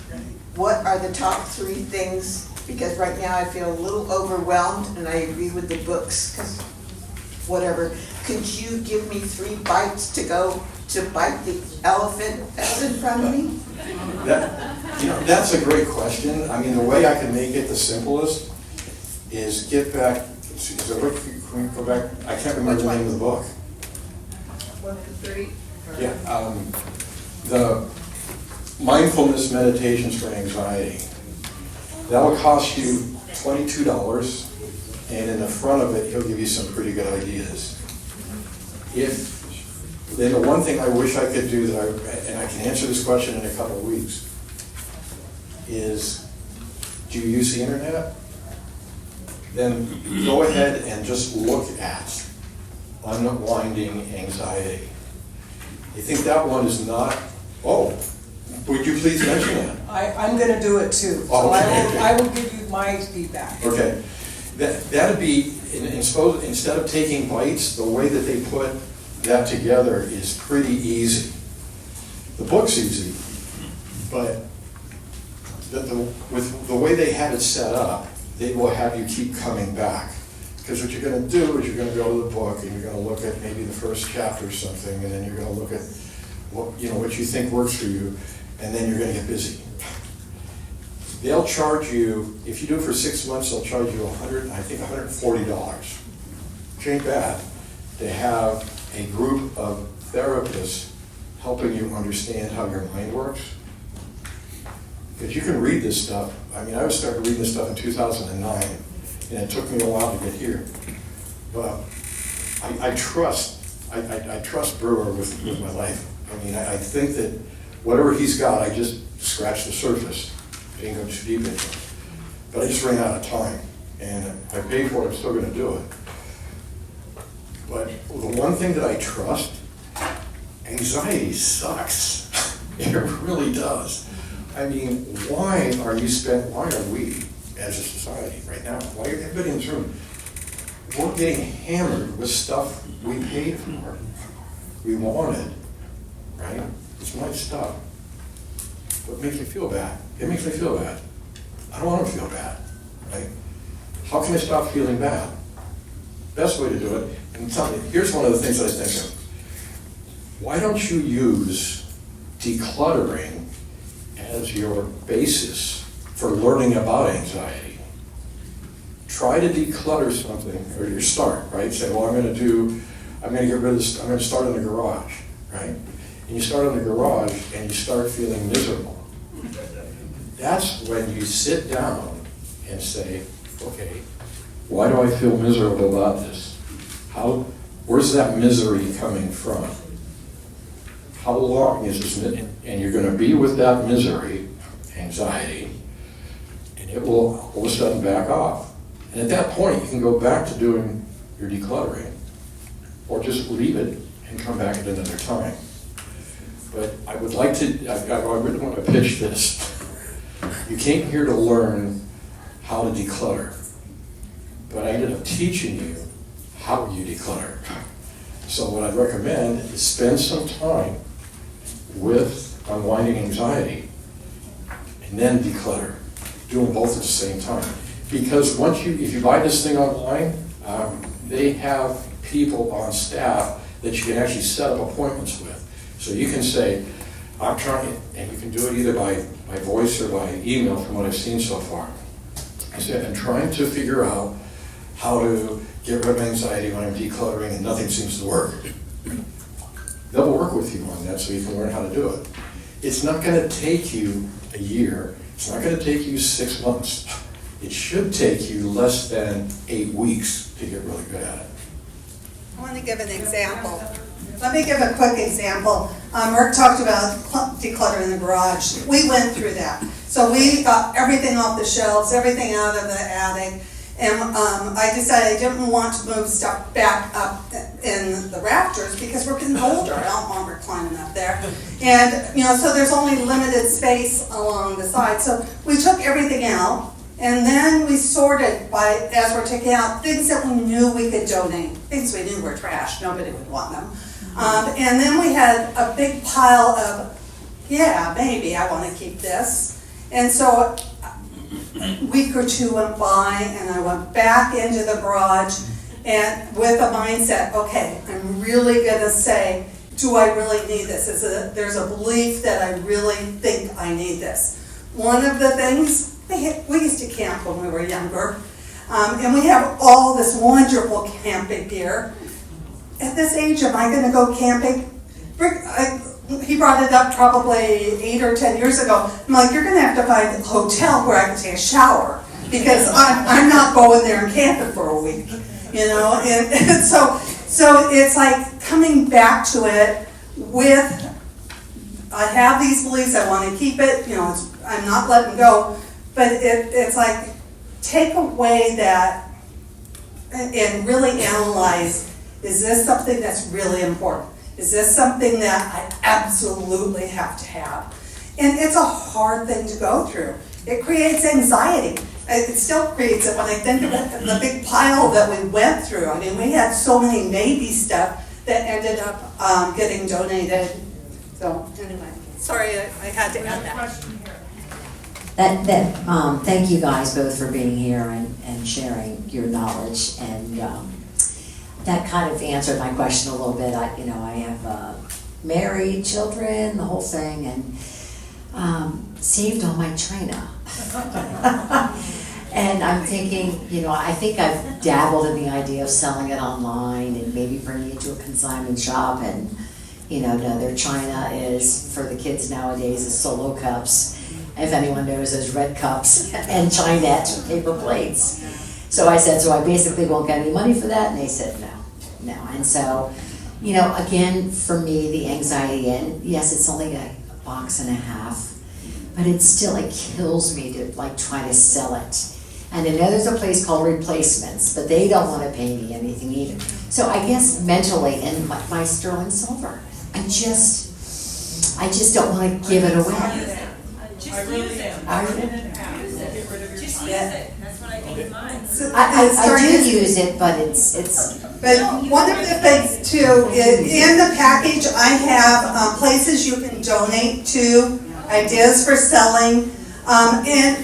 What are the top 3 things? Because right now I feel a little overwhelmed, and I agree with the books, because whatever. Could you give me 3 bites to go to bite the elephant that's in front of me? That's a great question. I mean, the way I can make it the simplest is get back, can we go back? I can't remember the name of the book. 1 and 3? Yeah, the mindfulness meditations for anxiety. That'll cost you $22, and in the front of it, he'll give you some pretty good ideas. Then the one thing I wish I could do and I can answer this question in a couple of weeks, is do you use the internet? Then go ahead and just look at unwinding anxiety. You think that one is not, would you please mention that? I'm going to do it too, so Okay. I will give you my feedback. Okay, that'd be, instead of taking bites, the way that they put that together is pretty easy. The book's easy, but with the way they have it set up, they will have you keep coming back. Because what you're going to do is you're going to go to the book and you're going to look at maybe the first chapter or something, and then you're going to look at what you think works for you, and then you're going to get busy. They'll charge you, if you do it for 6 months, they'll charge you $140. Which ain't bad, to have a group of therapists helping you understand how your mind works. Because you can read this stuff. I mean, I started reading this stuff in 2009, and it took me a while to get here. But I trust Brewer with my life. I mean, I think that whatever he's got, I just scratched the surface. I didn't go too deep into it. But I just ran out of time, and I paid for it, I'm still gonna do it. But the one thing that I trust, anxiety sucks. It really does. I mean, why are we as a society right now, why are everybody in this room, we're getting hammered with stuff we paid for, we wanted, right? It's my stuff. But it makes me feel bad. It makes me feel bad. I don't want to feel bad, right? How can I stop feeling bad? Best way to do it, and tell me, here's one of the things I think of. Why don't you use decluttering as your basis for learning about anxiety? Try to declutter something, or your start, right? Say, well, I'm gonna get rid of this, I'm gonna start in the garage, right? And you start in the garage and you start feeling miserable. That's when you sit down and say, okay, why do I feel miserable about this? Where's that misery coming from? How long is this, and you're gonna be with that misery, anxiety, and it will all of a sudden back off. And at that point, you can go back to doing your decluttering, or just leave it and come back at another time. But I would like to, I really want to pitch this. You came here to learn how to declutter, but I ended up teaching you how you declutter. So what I'd recommend is spend some time with unwinding anxiety and then declutter. Do them both at the same time. Because if you buy this thing online, they have people on staff that you can actually set up appointments with. So you can say, I'm trying, and you can do it either by voice or by email from what I've seen so far. I said, I'm trying to figure out how to get rid of anxiety when I'm decluttering and nothing seems to work. They'll work with you on that so you can learn how to do it. It's not gonna take you a year. It's not gonna take you 6 months. It should take you less than 8 weeks to get really good at it. I want to give an example. Let me give a quick example. Mark talked about decluttering the garage. We went through that. So we got everything off the shelves, everything out of the attic, and I decided I didn't want to move stuff back up in the rafters because we're getting older. I don't want her climbing up there. And, so there's only limited space along the side. So we took everything out. And then we sorted as we're taking out things that we knew we could donate, things we knew were trash, nobody would want them. And then we had a big pile of, yeah, maybe I want to keep this. And so a week or two went by and I went back into the garage and with a mindset, okay, I'm really gonna say, do I really need this? There's a belief that I really think I need this. One of the things, we used to camp when we were younger, and we have all this wonderful camping gear. At this age, am I going to go camping? He brought it up probably 8 or 10 years ago. I'm like, you're going to have to find a hotel where I can take a shower because I'm not going there and camping for a week, And so it's like coming back to it with, I have these beliefs, I want to keep it, I'm not letting go. But it's like, take away that and really analyze, is this something that's really important? Is this something that I absolutely have to have? And it's a hard thing to go through. It creates anxiety. It still creates it when I think of the big pile that we went through. I mean, we had so many maybe stuff that ended up getting donated. So anyway, sorry I had to add that. Thank you guys both for being here and sharing your knowledge, and that kind of answered my question a little bit. I have married, children, the whole thing, and saved all my china. And I'm thinking, I think I've dabbled in the idea of selling it online and maybe bringing it to a consignment shop, and their china is, for the kids nowadays, is solo cups. If anyone knows, those red cups and chinettes with paper plates. So I said, so I basically won't get any money for that, and they said no. And so, again, for me, the anxiety, and yes, it's only a box and a half, but it kills me to try to sell it. And I know there's a place called Replacements, but they don't want to pay me anything either. So I guess mentally, and my sterling silver, I just don't want to give it away. Just use it. I- Just use it. That's what I think of mine. I do use it, but it's. But one of the things too, in the package, I have places you can donate to, ideas for selling. And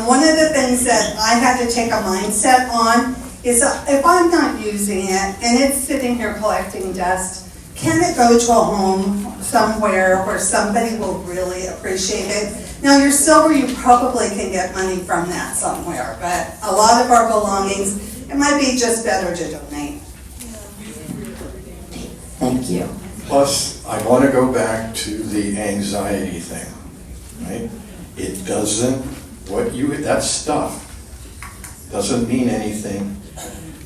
one of the things that I had to take a mindset on is if I'm not using it and it's sitting here collecting dust, can it go to a home somewhere where somebody will really appreciate it? Now, your silver, you probably can get money from that somewhere, but a lot of our belongings, it might be just better to donate. Thank you. Plus, I want to go back to the anxiety thing, right? It doesn't, that stuff doesn't mean anything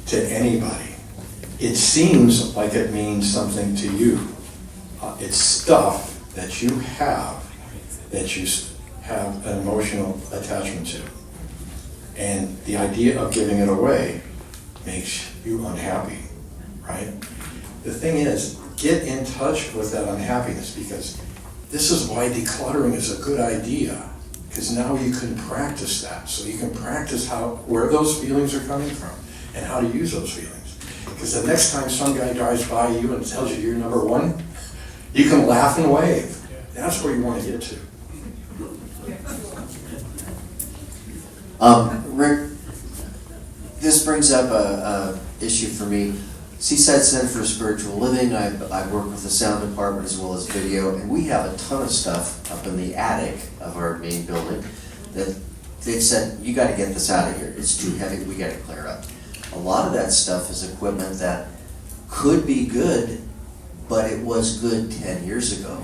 to anybody. It seems like it means something to you. It's stuff that you have an emotional attachment to. And the idea of giving it away makes you unhappy, right? The thing is, get in touch with that unhappiness, because this is why decluttering is a good idea, because now you can practice that. So you can practice where those feelings are coming from and how to use those feelings. Because the next time some guy drives by you and tells you you're number one, you can laugh and wave. That's where you want to get to. Rick, this brings up a issue for me. Seaside Center for Spiritual Living, I work with the sound department as well as video, and we have a ton of stuff up in the attic of our main building that they've said, you gotta get this out of here, it's too heavy, we gotta clear up. A lot of that stuff is equipment that could be good, but it was good 10 years ago.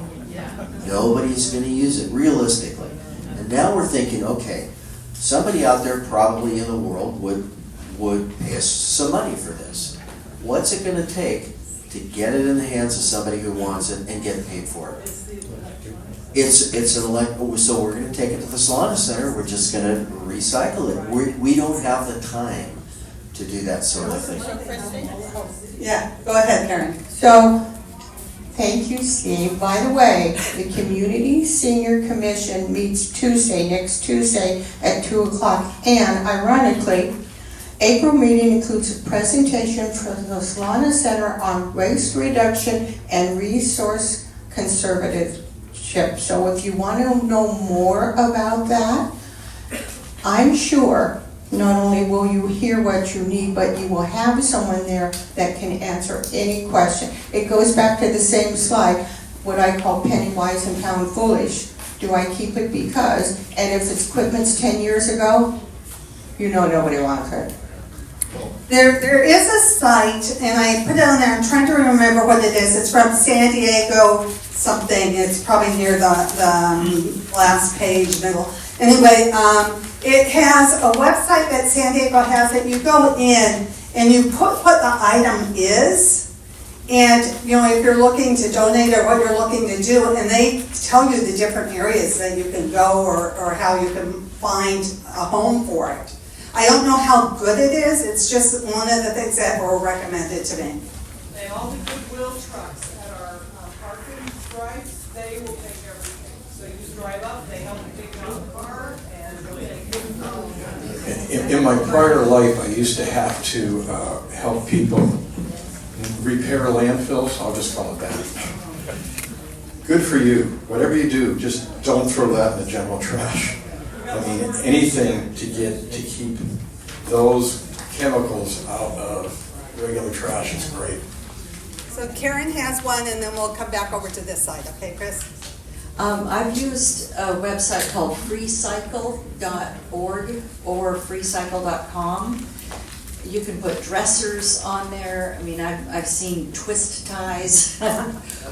Nobody's gonna use it realistically. And now we're thinking, okay, somebody out there probably in the world would pay us some money for this. What's it gonna take to get it in the hands of somebody who wants it and get paid for it? So we're gonna take it to the Solana Center, we're just gonna recycle it. We don't have the time to do that sort of thing. Yeah, go ahead, Karen. So, thank you, Steve. By the way, the Community Senior Commission meets next Tuesday at 2 o'clock. And ironically, April meeting includes a presentation from the Solana Center on waste reduction and resource conservatorship. So if you want to know more about that, I'm sure not only will you hear what you need, but you will have someone there that can answer any question. It goes back to the same slide, what I call penny wise and pound foolish. Do I keep it because, and if it's equipment's 10 years ago, nobody wants it. There is a site, and I put it on there, I'm trying to remember what it is. It's from San Diego something, it's probably near the last page, middle. Anyway, it has a website that San Diego has that you go in and you put what the item is, and if you're looking to donate or what you're looking to do, and they tell you the different areas that you can go or how you can find a home for it. I don't know how good it is, it's just one of the things that were recommended to me. And all the Goodwill trucks at our parking stripes, they will take everything. So you just drive up, they help you take out the car, and they'll take it. In my prior life, I used to have to help people repair landfills. I'll just call it that. Good for you. Whatever you do, just don't throw that in the general trash. I mean, anything to keep those chemicals out of regular trash is great. So Karen has one, and then we'll come back over to this side, okay, Chris? I've used a website called freecycle.org or freecycle.com. You can put dressers on there. I mean, I've seen twist ties,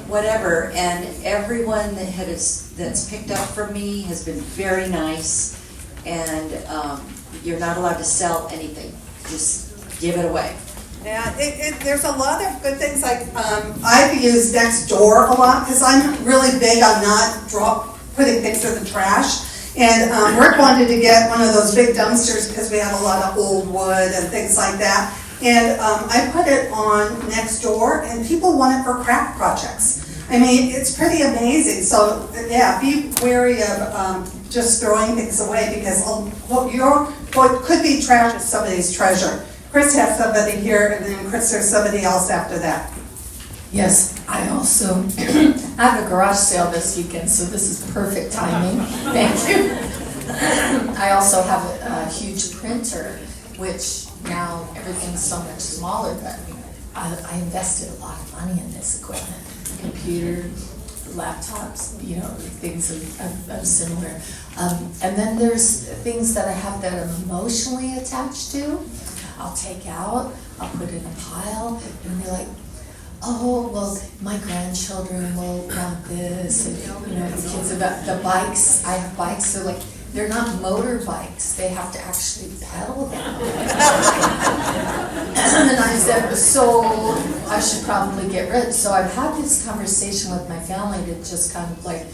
whatever, and everyone that's picked up from me has been very nice, and you're not allowed to sell anything. just give it away. Yeah, there's a lot of good things, like, I've used Nextdoor a lot, because I'm really big on not putting things in the trash. And Rick wanted to get one of those big dumpsters, because we have a lot of old wood and things like that. And I put it on Nextdoor, and people want it for craft projects. I mean, it's pretty amazing. So, yeah, be wary of just throwing things away, because what could be trash is somebody's treasure. Chris has somebody here, and then Chris, there's somebody else after that. Yes, I also I have a garage sale this weekend, so this is perfect timing. Thank you. I also have a huge printer, which now everything's so much smaller, but I invested a lot of money in this equipment. Computer, laptops, you know, things of similar. And then there's things that I have that I'm emotionally attached to. I'll take out, I'll put in a pile, and they're like, oh, well, my grandchildren will want this, and, you know, the kids about the bikes. I have bikes, they're not motorbikes, they have to actually pedal them. And I said, so I should probably get rid. So I've had this conversation with my family to just kind of like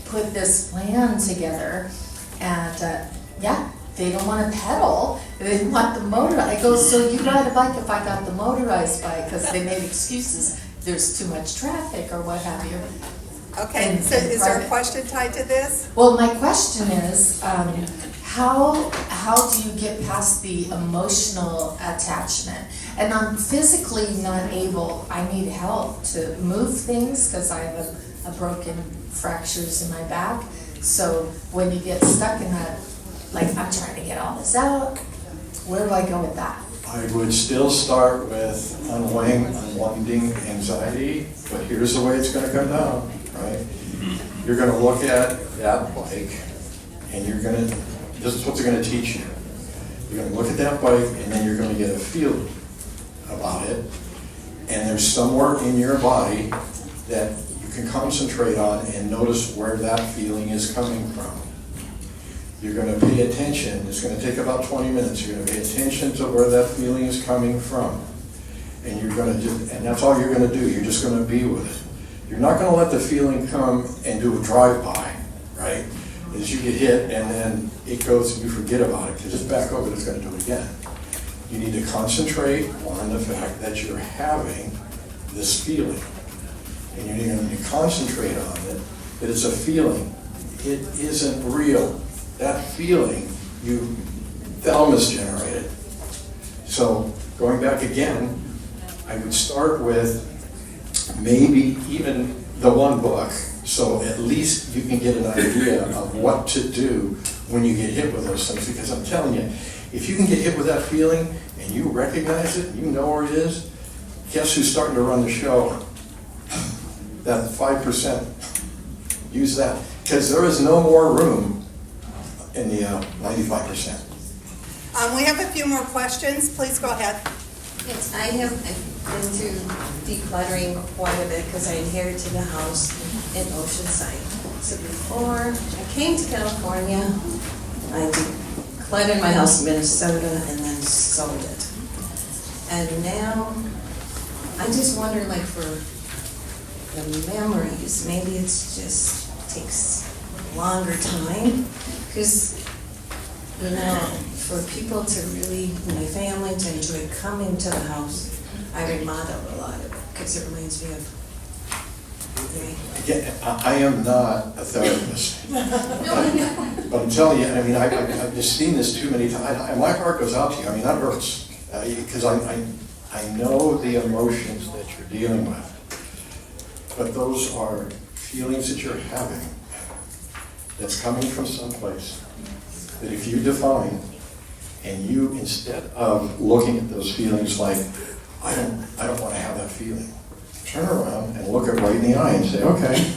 put this plan together, and yeah. They don't want to pedal, they want the motor. I go, so you ride a bike if I got the motorized bike, because they made excuses, there's too much traffic or what have you. Okay, so is there a question tied to this? Well, my question is, how do you get past the emotional attachment? And I'm physically not able, I need help to move things, because I have a broken fractures in my back. So when you get stuck in that, like, I'm trying to get all this out, where do I go with that? I would still start with unwinding anxiety, but here's the way it's gonna come down, right? You're gonna look at that bike, and this is what they're gonna teach you. You're gonna look at that bike, and then you're gonna get a feeling about it, and there's somewhere in your body that you can concentrate on and notice where that feeling is coming from. You're going to pay attention. It's going to take about 20 minutes. You're going to pay attention to where that feeling is coming from. And you're going to and that's all you're going to do. You're just going to be with it. You're not going to let the feeling come and do a drive-by, right? As you get hit and then it goes and you forget about it, because it's back over, it's going to do it again. You need to concentrate on the fact that you're having this feeling. And you're going to concentrate on it, that it's a feeling. It isn't real. That feeling you thalamus generated. So going back again, I would start with maybe even the one book, so at least you can get an idea of what to do when you get hit with those things. Because I'm telling you, if you can get hit with that feeling and you recognize it, you know where it is, guess who's starting to run the show? That 5%. Use that, because there is no more room in the 95%. We have a few more questions. Please go ahead. Yes, I have been through decluttering quite a bit because I inherited a house in Oceanside. So before I came to California, I decluttered my house in Minnesota and then sold it. And now, I just wonder, like, for the memories, maybe it's just takes longer time. Because, you know, for people to really, my family to enjoy coming to the house, I remodel a lot of it, because it reminds me of me. Again, I am not a therapist. But I'm telling you, I mean, I've just seen this too many times. My heart goes out to you. I mean, that hurts. Because I know the emotions that you're dealing with. But those are feelings that you're having that's coming from someplace that if you define and you, instead of looking at those feelings like, I don't want to have that feeling, turn around and look it right in the eye and say, okay,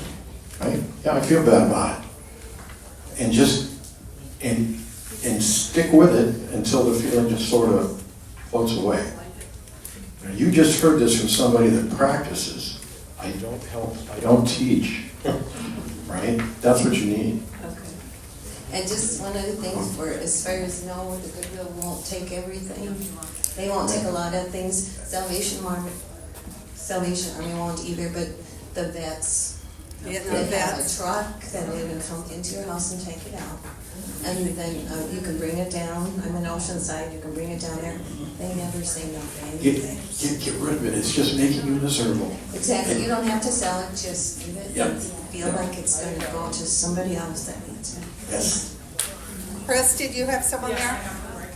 right? Yeah, I feel bad about it. And just, and stick with it until the feeling just sort of floats away. Now, you just heard this from somebody that practices. I don't help, I don't teach, right? That's what you need. And just one other thing for, as far as no, the Goodwill won't take everything. They won't take a lot of things. Salvation Army won't either, but the vets. They have a truck that'll even come into your house and take it out. And then you can bring it down. I'm in Oceanside, you can bring it down there. They never say no to anything. Get rid of it, it's just making you miserable. Exactly, you don't have to sell it, just leave it. Yep. Feel like it's gonna go to somebody else that needs it. Yes. Chris, did you have someone Yes, I there? have it right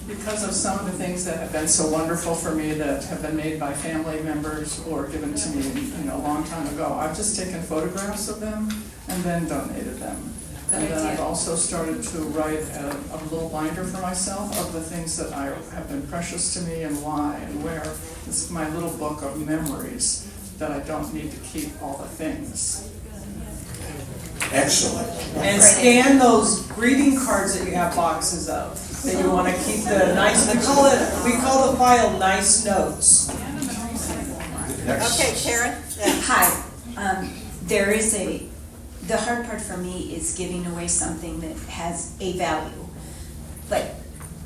here. Because of some of the things that have been so wonderful for me that have been made by family members or given to me, a long time ago, I've just taken photographs of them and then donated them. And then I've also started to write a little binder for myself of the things that have been precious to me and why and where. It's my little book of memories that I don't need to keep all the things. Excellent. And scan those greeting cards that you have boxes of, that you want to keep the nice, we call the file nice notes. Next. Okay, Karen? Hi, the hard part for me is giving away something that has a value, but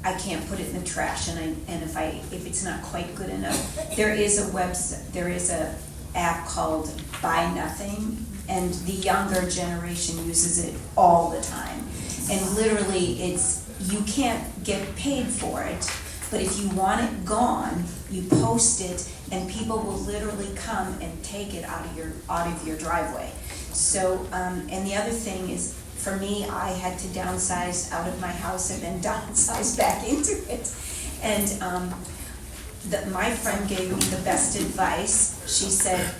I can't put it in the trash, and if it's not quite good enough, there is a app called Buy Nothing, and the younger generation uses it all the time. And literally, you can't get paid for it, but if you want it gone, you post it, and people will literally come and take it out of your driveway. So, and the other thing is, for me, I had to downsize out of my house and then downsize back into it. And my friend gave me the best advice. She said,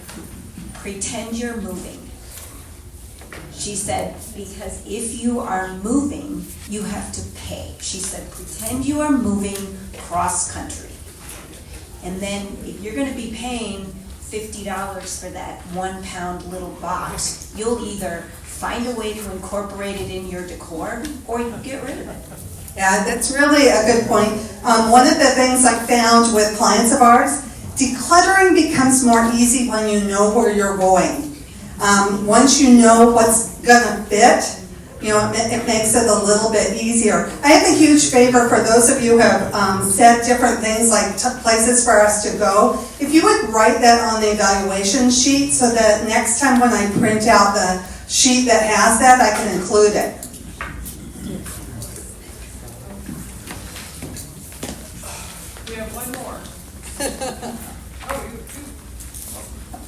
pretend you're moving. She said, because if you are moving, you have to pay. She said, pretend you are moving cross country. And then if you're gonna be paying $50 for that 1 pound little box, you'll either find a way to incorporate it in your decor or you get rid of it. Yeah, that's really a good point. One of the things I found with clients of ours, decluttering becomes more easy when you know where you're going. Once you know what's gonna fit, it makes it a little bit easier. I have a huge favor for those of you who have said different things like places for us to go. If you would write that on the evaluation sheet so that next time when I print out the sheet that has that, I can include it. We have one more.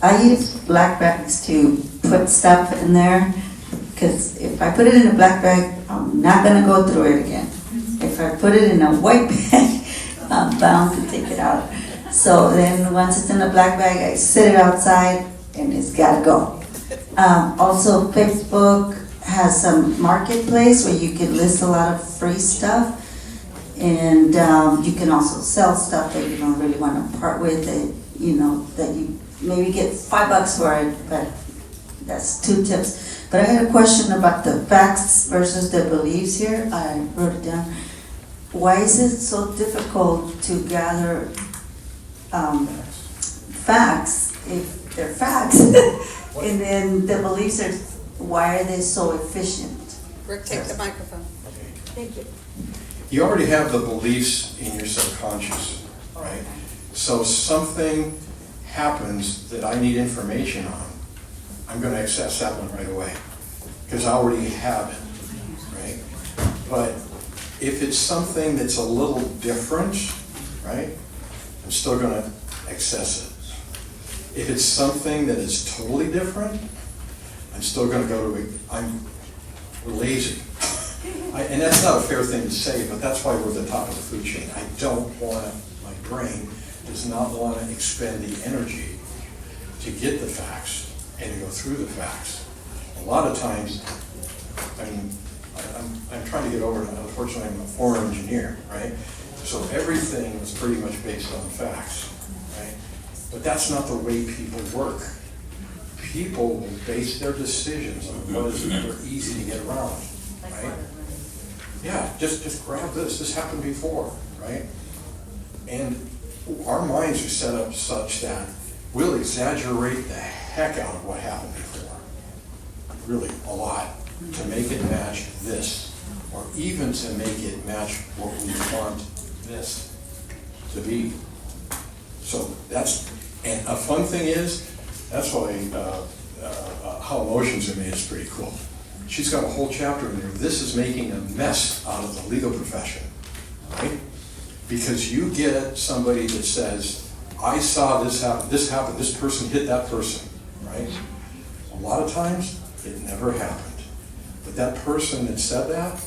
I use black bags to put stuff in there, because if I put it in a black bag, I'm not gonna go through it again. If I put it in a white bag, I'm bound to take it out. So then once it's in a black bag, I sit it outside and it's gotta go. Also, Facebook has some marketplace where you can list a lot of free stuff. And you can also sell stuff that you don't really want to part with, that you maybe get $5 for it, but that's 2 tips. But I had a question about the facts versus the beliefs here. I wrote it down. Why is it so difficult to gather facts if they're facts? And then the beliefs are, why are they so efficient? Rick, take the microphone. Thank you. You already have the beliefs in your subconscious, right? So something happens that I need information on, I'm gonna access that one right away, because I already have it, right? But if it's something that's a little different, right, I'm still gonna access it. If it's something that is totally different, I'm still gonna go to it. We're lazy. And that's not a fair thing to say, but that's why we're at the top of the food chain. I don't want to, my brain does not want to expend the energy to get the facts and to go through the facts. A lot of times, I'm trying to get over it. Unfortunately, I'm a former engineer, right? So everything is pretty much based on the facts, right? But that's not the way people work. People will base their decisions on what is easy to get around, right? Yeah, just grab this. This happened before, right? And our minds are set up such that we'll exaggerate the heck out of what happened before. Really, a lot. to make it match this, or even to make it match what we want this to be. So that's, and a fun thing is, that's why how emotions are made is pretty cool. She's got a whole chapter in there. This is making a mess out of the legal profession, right? Because you get somebody that says, I saw this happen, this person hit that person, right? A lot of times, it never happened. But that person that said that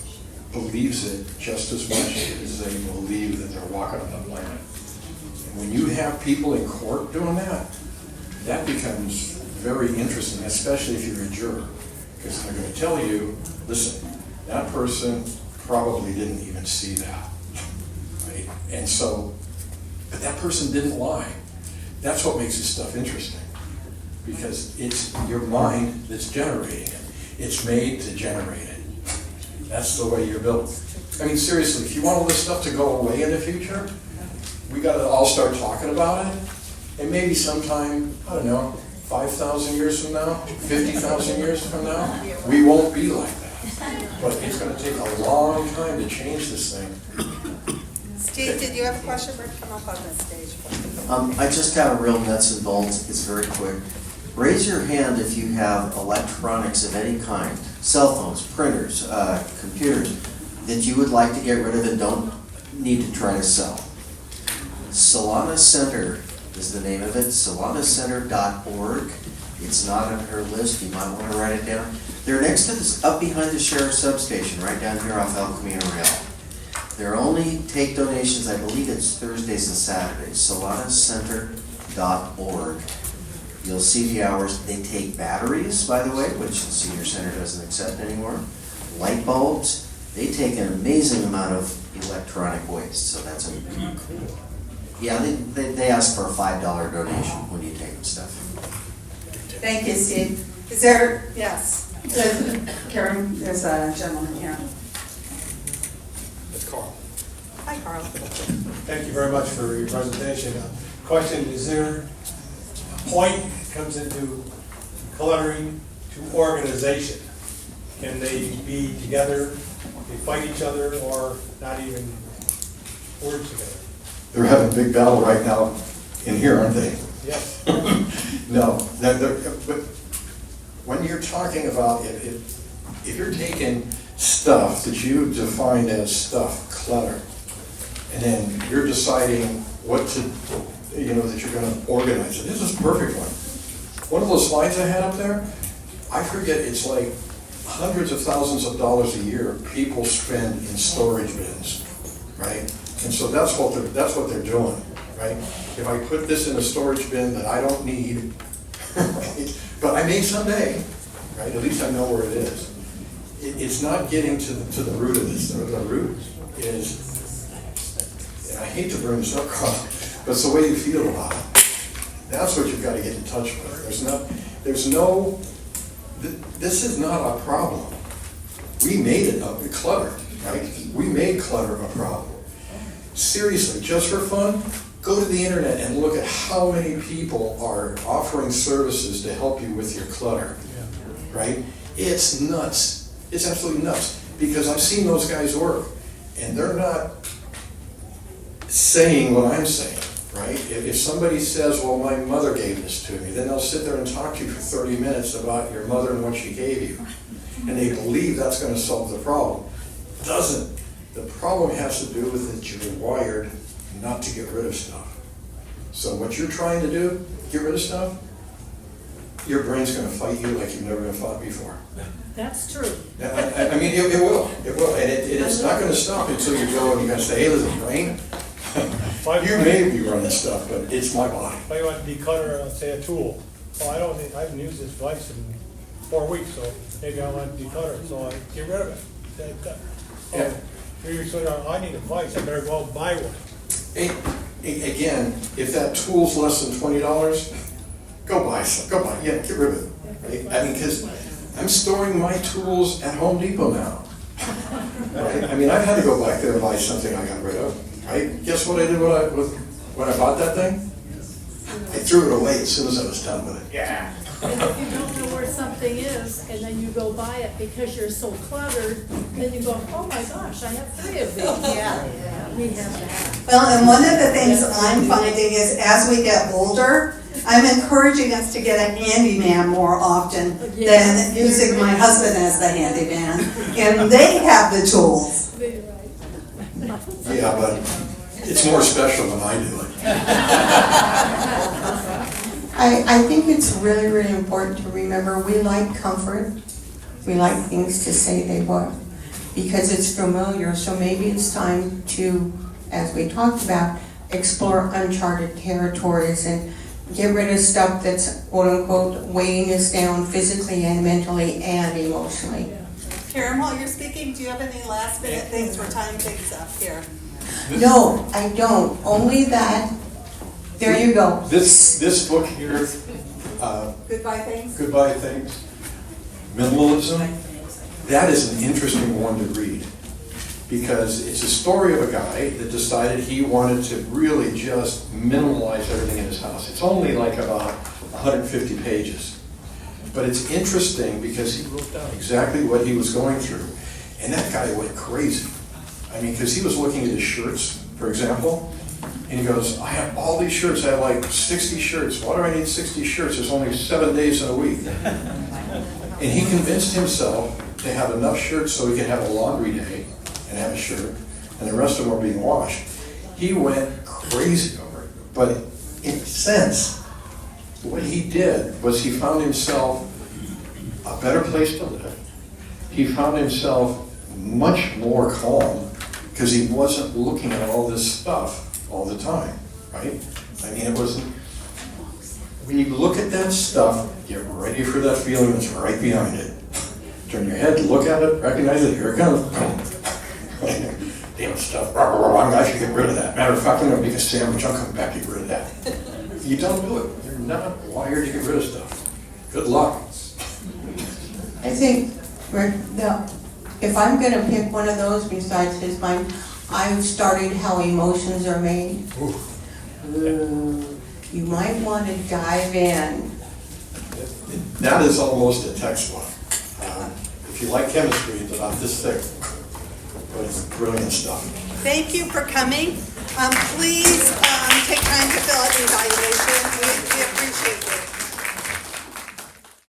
believes it just as much as they believe that they're walking on the planet. And when you have people in court doing that, that becomes very interesting, especially if you're a juror. Because they're going to tell you, listen, that person probably didn't even see that. Right? And so, but that person didn't lie. That's what makes this stuff interesting. Because it's your mind that's generating it. It's made to generate it. That's the way you're built. I mean, seriously, if you want all this stuff to go away in the future, we got to all start talking about it. And maybe sometime, I don't know, 5,000 years from now, 50,000 years from now, we won't be like that. But it's going to take a long time to change this thing. Steve, did you have a question? Come up on the stage. I just got a real nuts and bolts. It's very quick. Raise your hand if you have electronics of any kind, cell phones, printers, computers, that you would like to get rid of and don't need to try to sell. Solana Center is the name of it, solanacenter.org. It's not on her list. You might want to write it down. They're next to this, up behind the sheriff's substation, right down here off El Camino Real. They're only take donations, I believe it's Thursdays and Saturdays, solanacenter.org. You'll see the hours. They take batteries, by the way, which the senior center doesn't accept anymore. Light bulbs. They take an amazing amount of electronic waste, so that's a yeah. They ask for a $5 donation when you take them stuff. Thank you, Steve. Is there, yes? Karen, there's a gentleman here. It's Carl. Hi, Carl. Thank you very much for your presentation. Question, is there a point that comes into cluttering to organization? Can they be together, they fight each other, or not even work together? They're having a big battle right now in here, aren't they? Yes. No, but when you're talking about, if you're taking stuff that you define as stuff, clutter, and then you're deciding what to, that you're going to organize it. This is a perfect one. One of those slides I had up there, I forget, it's like hundreds of thousands of dollars a year people spend in storage bins, right? And so that's what they're doing, right? If I put this in a storage bin that I don't need, right? But I may someday, right? At least I know where it is. It's not getting to the root of this. The root is, and I hate to bring this up, Carl, but it's the way you feel about it. That's what you've got to get in touch with. This is not a problem. We made it up, clutter, right? We made clutter a problem. Seriously, just for fun, go to the internet and look at how many people are offering services to help you with your clutter, right? It's nuts. It's absolutely nuts, because I've seen those guys work, and they're not saying what I'm saying, right? If somebody says, well, my mother gave this to me, then they'll sit there and talk to you for 30 minutes about your mother and what she gave you. And they believe that's going to solve the problem. It doesn't. The problem has to do with that you're wired not to get rid of stuff. So what you're trying to do, get rid of stuff, your brain's going to fight you like you've never been fought before. That's true. I mean, it will. And it's not going to stop until you go and you're going to say, hey, listen, brain, you may be running stuff, but it's my body. If I want to declutter, let's say, a tool, well, I haven't used this device in 4 weeks, so maybe I want to declutter, so I get rid of it. Say, Yeah. 3 weeks later, I need a device, I better go out and buy one. Again, if that tool's less than $20, go buy some. Go buy, yeah, get rid of it. Right? I mean, because I'm storing my tools at Home Depot now. Right? I mean, I've had to go back there and buy something I got rid of. Right? Guess what I did when I bought that thing? I threw it away as soon as I was done with it. Yeah. And if you don't know where something is, and then you go buy it because you're so cluttered, then you go, oh my gosh, I have 3 of these. Yeah, we have that. Well, and one of the things I'm finding is as we get older, I'm encouraging us to get a handyman more often than using my husband as the handyman. And they have the tools. Yeah, but it's more special when I do it. I think it's really, really important to remember we like comfort. We like things to say they were, because it's familiar. So maybe it's time to, as we talked about, explore uncharted territories and get rid of stuff that's quote unquote weighing us down physically and mentally and emotionally. Karen, while you're speaking, do you have any last minute things for tying things up here? No, I don't. Only that. There you go. This book here, Goodbye things? Goodbye Things, Minimalism, that is an interesting one to read. Because it's a story of a guy that decided he wanted to really just minimalize everything in his house. It's only like about 150 pages. But it's interesting because he wrote down exactly what he was going through. And that guy went crazy. I mean, because he was looking at his shirts, for example, and he goes, I have all these shirts, I have like 60 shirts. Why do I need 60 shirts? There's only 7 days in a week. And he convinced himself to have enough shirts so he could have a laundry day and have a shirt, and the rest of them were being washed. He went crazy over it. But in a sense, what he did was he found himself a better place to live. He found himself much more calm because he wasn't looking at all this stuff all the time, right? I mean, it wasn't, when you look at that stuff, get ready for that feeling that's right behind it. Turn your head, look at it, recognize it, here it comes. Damn stuff, I should get rid of that. Matter of fact, I'm gonna make a sandwich, I'll come back and get rid of that. You don't do it, you're not wired to get rid of stuff. Good luck. I think if I'm gonna pick one of those besides his mind, I've started How Emotions Are Made. You might want to dive in. That is almost a textbook. If you like chemistry, it's about this thick, but it's brilliant stuff. Thank you for coming. Please take time to fill out the evaluation. We appreciate it.